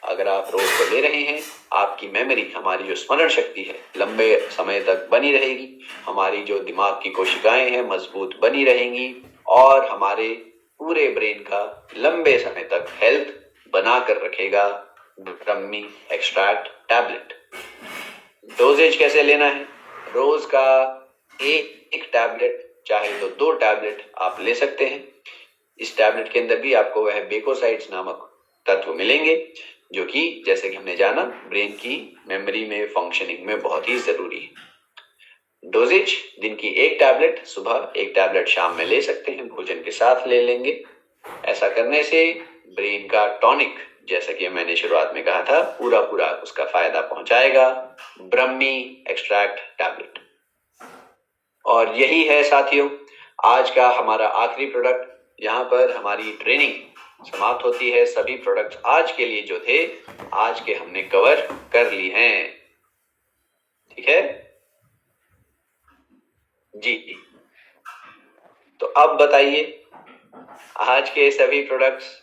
अगर आप रोज को ले रहे हैं, आपकी मेमोरी, हमारी जो स्मरण शक्ति है, लंबे समय तक बनी रहेगी। हमारी जो दिमाग की कोशिकाएं हैं मजबूत बनी रहेंगी, और हमारे पूरे ब्रेन का लंबे समय तक हेल्थ बना कर रखेगा ब्रह्मी एक्सट्रैक्ट टैबलेट। डोजेज कैसे लेना है? रोज का एक टैबलेट, चाहे तो 2 टैबलेट आप ले सकते हैं। इस टैबलेट के अंदर भी आपको वह बेकोसाइड्स नामक तत्व मिलेंगे, जो कि जैसे कि हमने जाना ब्रेन की मेमोरी में, फंक्शनिंग में बहुत ही जरूरी है। डोजेज दिन की 1 टैबलेट सुबह, 1 टैबलेट शाम में ले सकते हैं, भोजन के साथ ले लेंगे। ऐसा करने से ब्रेन का टॉनिक, जैसा कि मैंने शुरुआत में कहा था, पूरा उसका फायदा पहुंचाएगा ब्रह्मी एक्सट्रैक्ट टैबलेट। और यही है साथियों आज का हमारा आखिरी प्रोडक्ट। यहाँ पर हमारी ट्रेनिंग समाप्त होती है। सभी प्रोडक्ट्स आज के लिए जो थे, आज के हमने कवर कर ली हैं। ठीक है जी। तो अब बताइए, आज के सभी प्रोडक्ट्स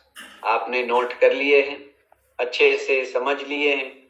आपने नोट कर लिए हैं, अच्छे से समझ लिए हैं?